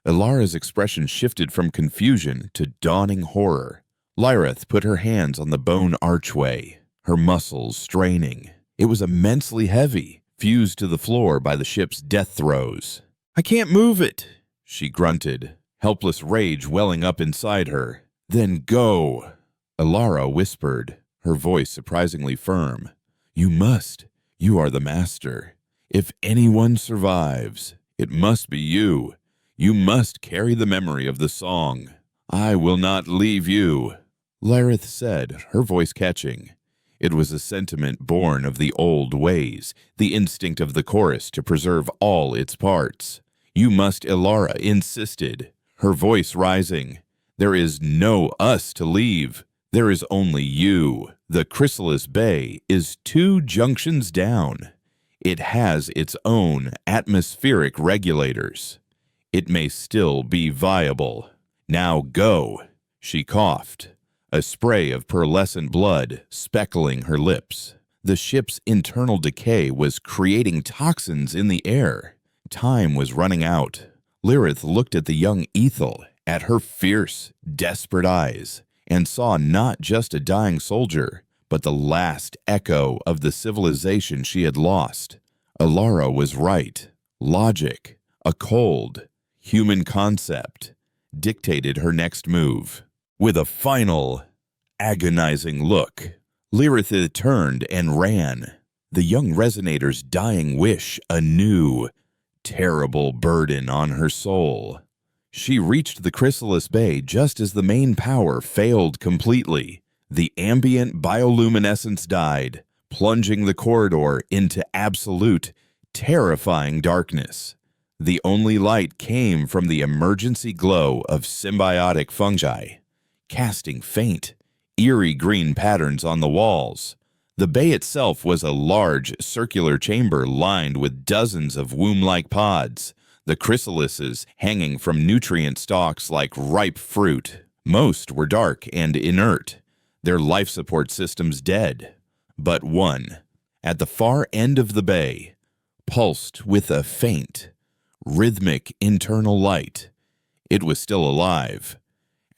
Ilara's expression shifted from confusion to dawning horror. Lirith put her hands on the bone archway, her muscles straining. It was immensely heavy, fused to the floor by the ship's death throes. "I can't move it," she grunted, helpless rage welling up inside her. "Then go," Ilara whispered. her voice surprisingly firm. "You must. You are the master. If anyone survives, it must be you. You must carry the memory of the song. I will not leave you," Lareth said, her voice catching. It was a sentiment born of the old ways, the instinct of the chorus to preserve all its parts. "You must," Ilara insisted, her voice rising. "There is no us to leave. There is only you. The Chrysalis Bay is 2 junctions down. It has its own atmospheric regulators. It may still be viable. Now go." She coughed, a spray of pearlescent blood speckling her lips. The ship's internal decay was creating toxins in the air. Time was running out. Lyrith looked at the young Ethel, at her fierce, desperate eyes, and saw not just a dying soldier, but the last echo of the civilization she had lost. Ilara was right. Logic, a cold, human concept, dictated her next move. With a final, agonizing look, Lyrith turned and ran, the young resonator's dying wish a new, terrible burden on her soul. She reached the Chrysalis Bay just as the main power failed completely. The ambient bioluminescence died, plunging the corridor into absolute, terrifying darkness. The only light came from the emergency glow of symbiotic fungi, casting faint, eerie green patterns on the walls. The bay itself was a large, circular chamber lined with dozens of womb-like pods, the chrysalises hanging from nutrient stalks like ripe fruit. Most were dark and inert, their life support systems dead. But one, at the far end of the bay, pulsed with a faint, rhythmic internal light. It was still alive.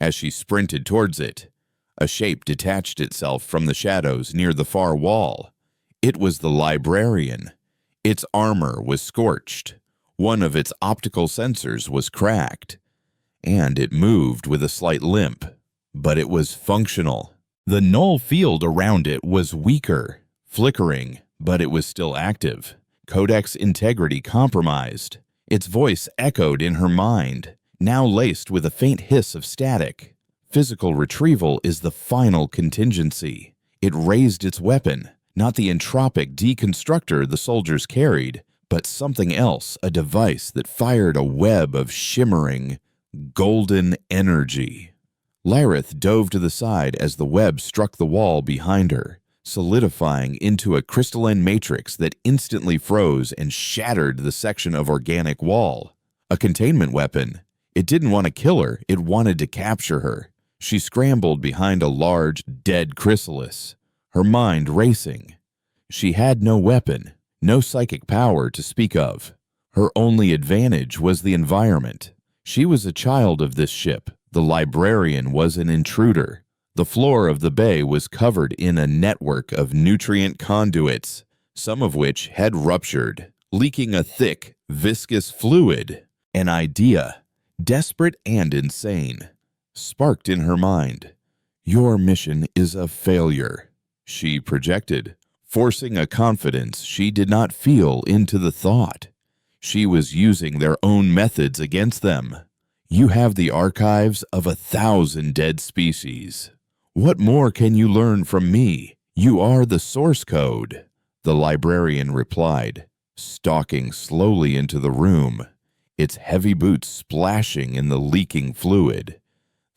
As she sprinted towards it, a shape detached itself from the shadows near the far wall. It was the librarian. Its armor was scorched. One of its optical sensors was cracked, and it moved with a slight limp, but it was functional. The null field around it was weaker, flickering, but it was still active. Codex integrity compromised. Its voice echoed in her mind, now laced with a faint hiss of static. Physical retrieval is the final contingency. It raised its weapon, not the entropic deconstructor the soldiers carried, but something else, a device that fired a web of shimmering, golden energy. Lareth dove to the side as the web struck the wall behind her, solidifying into a crystalline matrix that instantly froze and shattered the section of organic wall. A containment weapon. It didn't want to kill her, it wanted to capture her. She scrambled behind a large, dead chrysalis, her mind racing. She had no weapon, no psychic power to speak of. Her only advantage was the environment. She was a child of this ship. The librarian was an intruder. The floor of the bay was covered in a network of nutrient conduits, some of which had ruptured, leaking a thick, viscous fluid. An idea, desperate and insane, sparked in her mind. "Your mission is a failure," she projected, forcing a confidence she did not feel into the thought. She was using their own methods against them. "You have the archives of 1,000 dead species. What more can you learn from me? You are the source code," the librarian replied, stalking slowly into the room, its heavy boots splashing in the leaking fluid.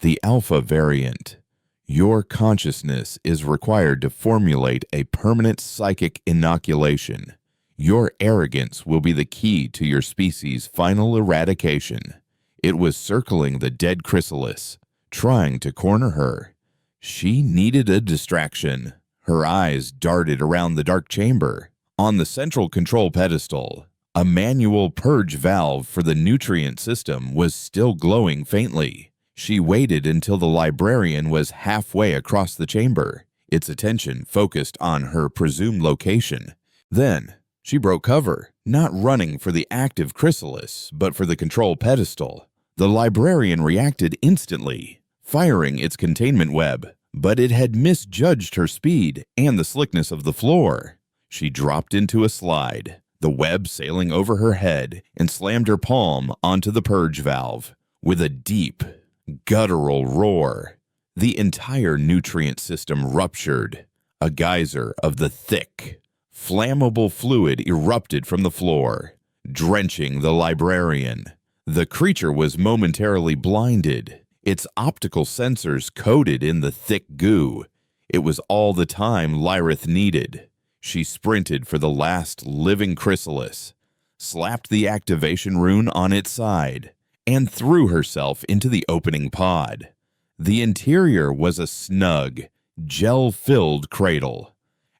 "The Alpha variant. Your consciousness is required to formulate a permanent psychic inoculation. Your arrogance will be the key to your species' final eradication." It was circling the dead chrysalis, trying to corner her. She needed a distraction. Her eyes darted around the dark chamber. On the central control pedestal, a manual purge valve for the nutrient system was still glowing faintly. She waited until the librarian was halfway across the chamber, its attention focused on her presumed location. Then, she broke cover, not running for the active chrysalis, but for the control pedestal. The librarian reacted instantly, firing its containment web, but it had misjudged her speed and the slickness of the floor. She dropped into a slide, the web sailing over her head, and slammed her palm onto the purge valve. With a deep, guttural roar, the entire nutrient system ruptured. A geyser of the thick, flammable fluid erupted from the floor, drenching the librarian. The creature was momentarily blinded, its optical sensors coated in the thick goo. It was all the time Lyrith needed. She sprinted for the last living chrysalis, slapped the activation rune on its side, and threw herself into the opening pod. The interior was a snug, gel-filled cradle.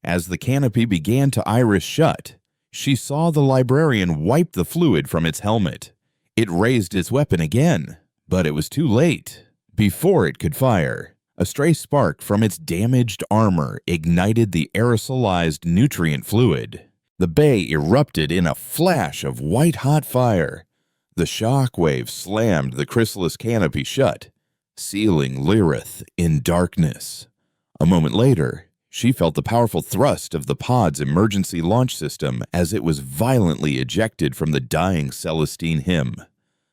As the canopy began to iris shut, she saw the librarian wipe the fluid from its helmet. It raised its weapon again, but it was too late. Before it could fire, a stray spark from its damaged armor ignited the aerosolized nutrient fluid. The bay erupted in a flash of white-hot fire. The shock wave slammed the chrysalis canopy shut, sealing Lyrith in darkness. A moment later, she felt the powerful thrust of the pod's emergency launch system as it was violently ejected from the dying Celestine hymn.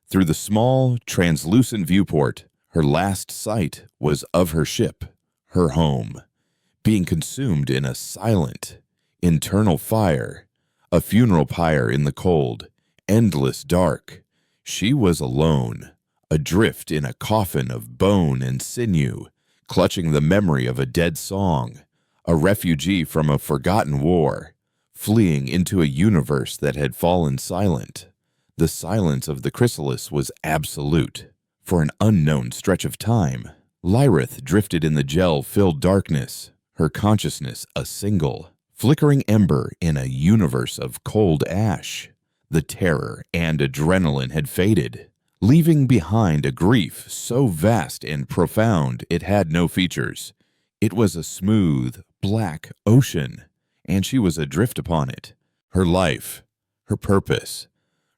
Through the small, translucent viewport, her last sight was of her ship, her home, being consumed in a silent, internal fire, a funeral pyre in the cold, endless dark. She was alone, adrift in a coffin of bone and sinew, clutching the memory of a dead song, a refugee from a forgotten war, fleeing into a universe that had fallen silent. The silence of the chrysalis was absolute. For an unknown stretch of time, Lyrith drifted in the gel-filled darkness, her consciousness a single, flickering ember in a universe of cold ash. The terror and adrenaline had faded, leaving behind a grief so vast and profound it had no features. It was a smooth, black ocean, and she was adrift upon it. Her life, her purpose,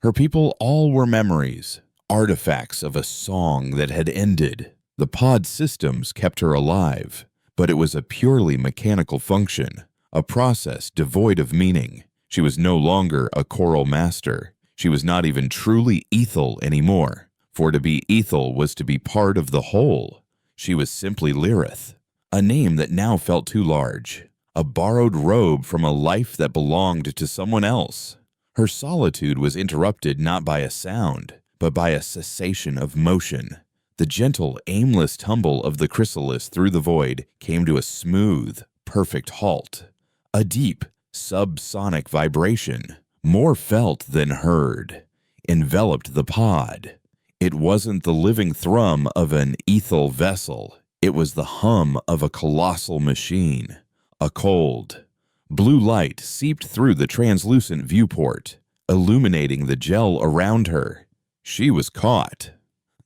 her people all were memories, artifacts of a song that had ended. The pod systems kept her alive, but it was a purely mechanical function, a process devoid of meaning. She was no longer a choral master. She was not even truly Ethel anymore, for to be Ethel was to be part of the whole. She was simply Lyrith, a name that now felt too large, a borrowed robe from a life that belonged to someone else. Her solitude was interrupted not by a sound, but by a cessation of motion. The gentle, aimless tumble of the chrysalis through the void came to a smooth, perfect halt. A deep, subsonic vibration, more felt than heard, enveloped the pod. It wasn't the living thrum of an Ethel vessel. It was the hum of a colossal machine. A cold, blue light seeped through the translucent viewport, illuminating the gel around her. She was caught.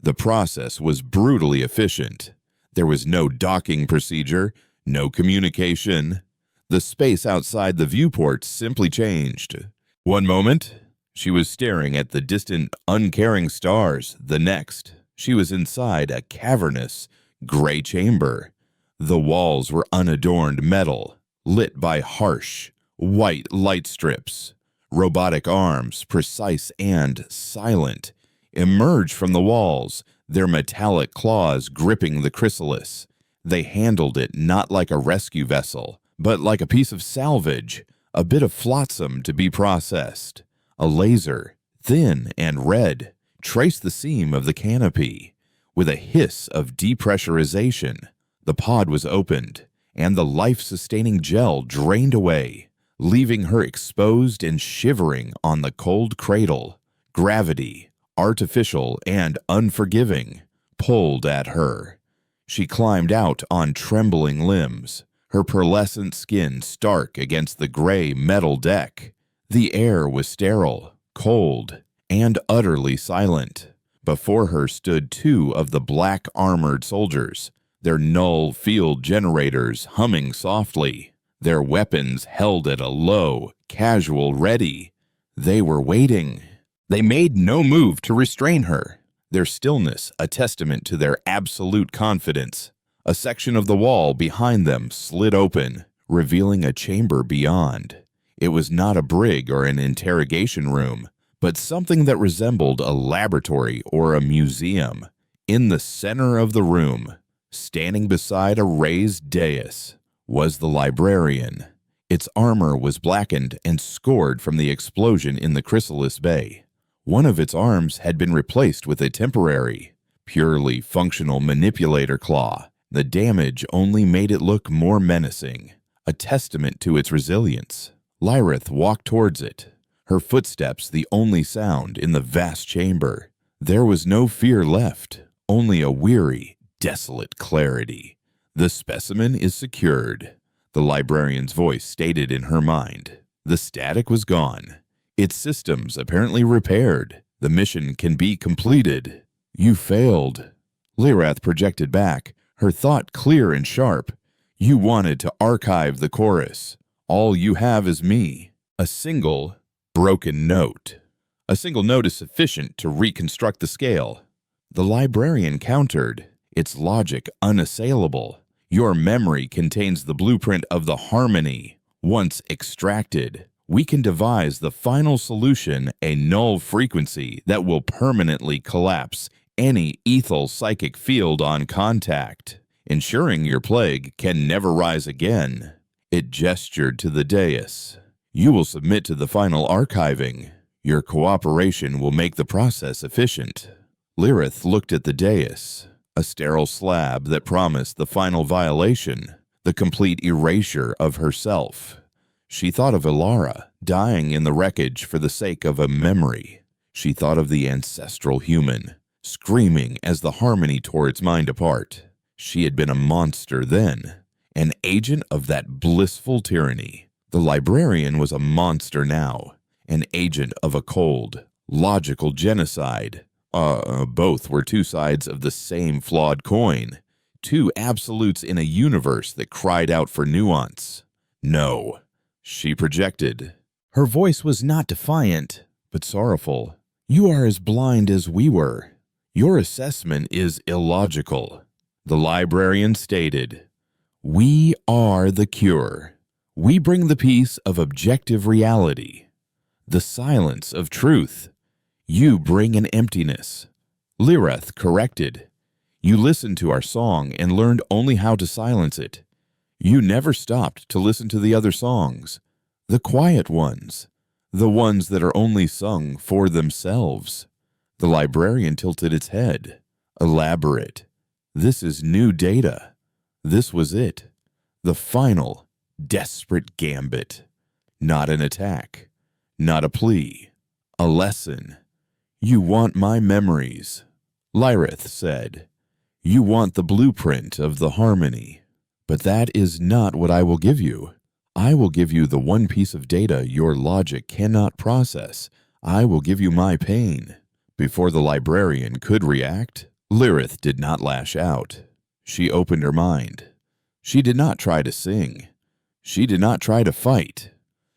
The process was brutally efficient. There was no docking procedure, no communication. The space outside the viewport simply changed. One moment, she was staring at the distant, uncaring stars. The next, she was inside a cavernous, gray chamber. The walls were unadorned metal, lit by harsh, white light strips. Robotic arms, precise and silent, emerged from the walls, their metallic claws gripping the chrysalis. They handled it not like a rescue vessel, but like a piece of salvage, a bit of flotsam to be processed. A laser, thin and red, traced the seam of the canopy. With a hiss of depressurization, the pod was opened, and the life-sustaining gel drained away, leaving her exposed and shivering on the cold cradle. Gravity, artificial and unforgiving, pulled at her. She climbed out on trembling limbs, her pearlescent skin stark against the gray metal deck. The air was sterile, cold, and utterly silent. Before her stood two of the black armored soldiers, their null field generators humming softly, their weapons held at a low, casual ready. They were waiting. They made no move to restrain her, their stillness a testament to their absolute confidence. A section of the wall behind them slid open, revealing a chamber beyond. It was not a brig or an interrogation room, but something that resembled a laboratory or a museum. In the center of the room, standing beside a raised dais, was the librarian. Its armor was blackened and scored from the explosion in the Chrysalis Bay. One of its arms had been replaced with a temporary, purely functional manipulator claw. The damage only made it look more menacing, a testament to its resilience. Lyrith walked towards it, her footsteps the only sound in the vast chamber. There was no fear left, only a weary, desolate clarity. "The specimen is secured," the librarian's voice stated in her mind. The static was gone. Its systems apparently repaired. The mission can be completed. "You failed." Lyrath projected back, her thought clear and sharp. "You wanted to archive the chorus. All you have is me." A single broken note. A single note is sufficient to reconstruct the scale. The librarian countered, its logic unassailable. "Your memory contains the blueprint of the harmony. Once extracted, we can devise the final solution, a null frequency that will permanently collapse any ethal psychic field on contact, ensuring your plague can never rise again." It gestured to the dais. "You will submit to the final archiving. Your cooperation will make the process efficient." Lyrith looked at the dais, a sterile slab that promised the final violation, the complete erasure of herself. She thought of Ilara, dying in the wreckage for the sake of a memory. She thought of the ancestral human, screaming as the harmony tore its mind apart. She had been a monster then, an agent of that blissful tyranny. The librarian was a monster now, an agent of a cold, logical genocide. Both were two sides of the same flawed coin, two absolutes in a universe that cried out for nuance. "No," she projected. Her voice was not defiant, but sorrowful. "You are as blind as we were. Your assessment is illogical." The librarian stated, "We are the cure. We bring the peace of objective reality, the silence of truth. You bring an emptiness." Lyrith corrected, "You listened to our song and learned only how to silence it. You never stopped to listen to the other songs, the quiet ones, the ones that are only sung for themselves." The librarian tilted its head. "Elaborate. This is new data." This was it, the final, desperate gambit. Not an attack, not a plea, a lesson. "You want my memories," Lyrith said. "You want the blueprint of the harmony. But that is not what I will give you. I will give you the one piece of data your logic cannot process. I will give you my pain." Before the librarian could react, Lyrith did not lash out. She opened her mind. She did not try to sing. She did not try to fight.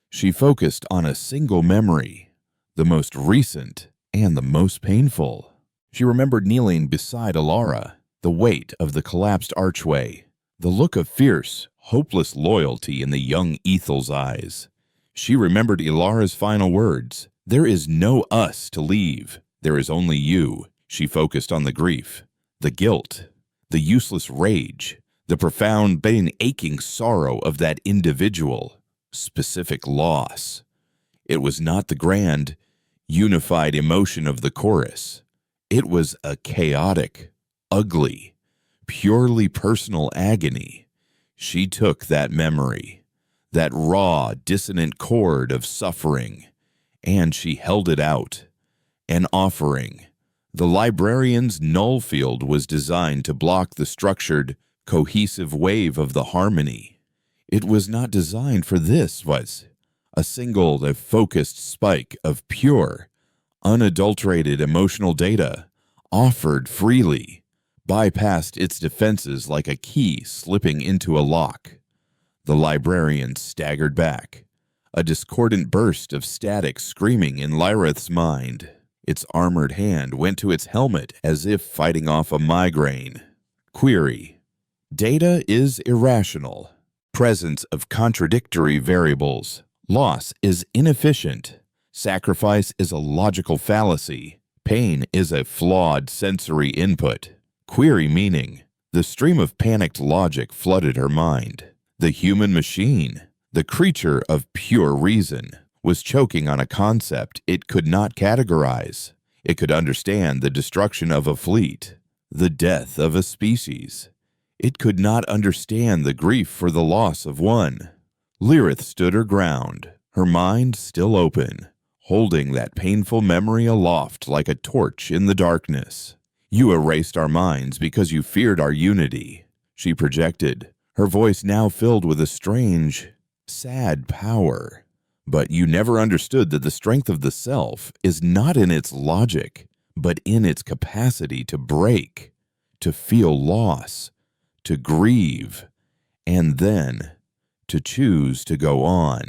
She focused on a single memory, the most recent and the most painful. She remembered kneeling beside Ilara, the weight of the collapsed archway, the look of fierce, hopeless loyalty in the young Ethel's eyes. She remembered Ilara's final words, "There is no us to leave. There is only you." She focused on the grief, the guilt, the useless rage, the profound but aching sorrow of that individual, specific loss. It was not the grand, unified emotion of the chorus. It was a chaotic, ugly, purely personal agony. She took that memory, that raw, dissonant chord of suffering, and she held it out, an offering. The librarian's null field was designed to block the structured, cohesive wave of the harmony. It was not designed for this, was a single, focused spike of pure, unadulterated emotional data, offered freely, bypassed its defenses like a key slipping into a lock. The librarian staggered back, a discordant burst of static screaming in Lyrith's mind. Its armored hand went to its helmet as if fighting off a migraine. Query: Data is irrational. Presence of contradictory variables. Loss is inefficient. Sacrifice is a logical fallacy. Pain is a flawed sensory input. Query meaning. The stream of panicked logic flooded her mind. The human machine, the creature of pure reason, was choking on a concept it could not categorize. It could understand the destruction of a fleet, the death of a species. It could not understand the grief for the loss of one. Lyrith stood her ground, her mind still open, holding that painful memory aloft like a torch in the darkness. You erased our minds because you feared our unity, she projected, her voice now filled with a strange, sad power. But you never understood that the strength of the self is not in its logic, but in its capacity to break, to feel loss, to grieve, and then to choose to go on.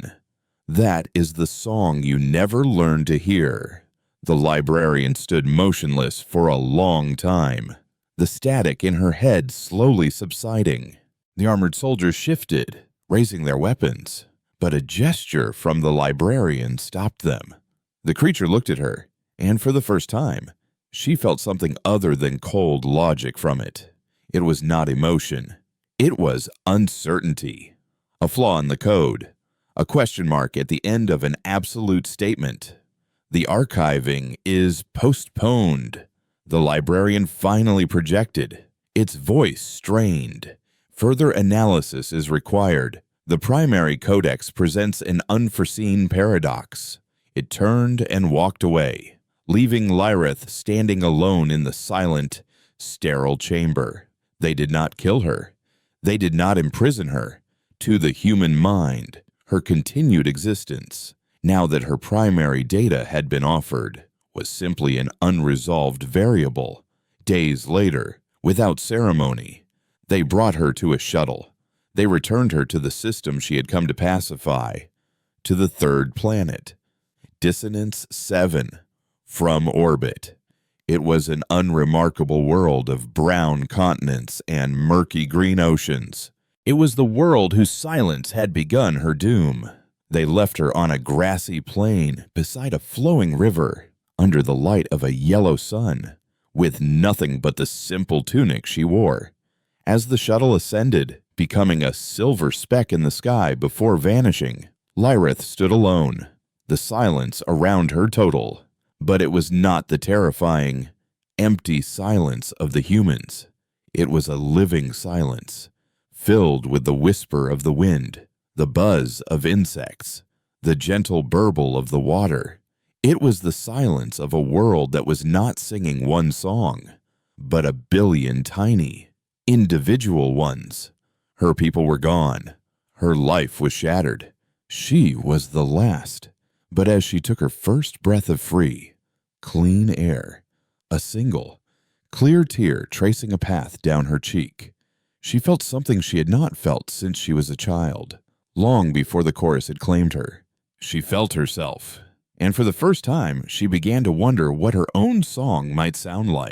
That is the song you never learned to hear. The librarian stood motionless for a long time, the static in her head slowly subsiding. The armored soldiers shifted, raising their weapons, but a gesture from the librarian stopped them. The creature looked at her, and for the first time, she felt something other than cold logic from it. It was not emotion. It was uncertainty. A flaw in the code. A question mark at the end of an absolute statement. The archiving is postponed. The librarian finally projected, its voice strained. Further analysis is required. The primary codex presents an unforeseen paradox. It turned and walked away, leaving Lyrith standing alone in the silent, sterile chamber. They did not kill her. They did not imprison her. To the human mind, her continued existence, now that her primary data had been offered, was simply an unresolved variable. Days later, without ceremony, they brought her to a shuttle. They returned her to the system she had come to pacify, to the third planet, Dissonance 7, from orbit. It was an unremarkable world of brown continents and murky green oceans. It was the world whose silence had begun her doom. They left her on a grassy plain beside a flowing river, under the light of a yellow sun, with nothing but the simple tunic she wore. As the shuttle ascended, becoming a silver speck in the sky before vanishing, Lyrith stood alone, the silence around her total. But it was not the terrifying, empty silence of the humans. It was a living silence, filled with the whisper of the wind, the buzz of insects, the gentle burble of the water. It was the silence of a world that was not singing one song, but a billion tiny, individual ones. Her people were gone. Her life was shattered. She was the last. But as she took her first breath of free, clean air, a single, clear tear tracing a path down her cheek, she felt something she had not felt since she was a child, long before the chorus had claimed her. She felt herself, and for the first time, she began to wonder what her own song might sound like.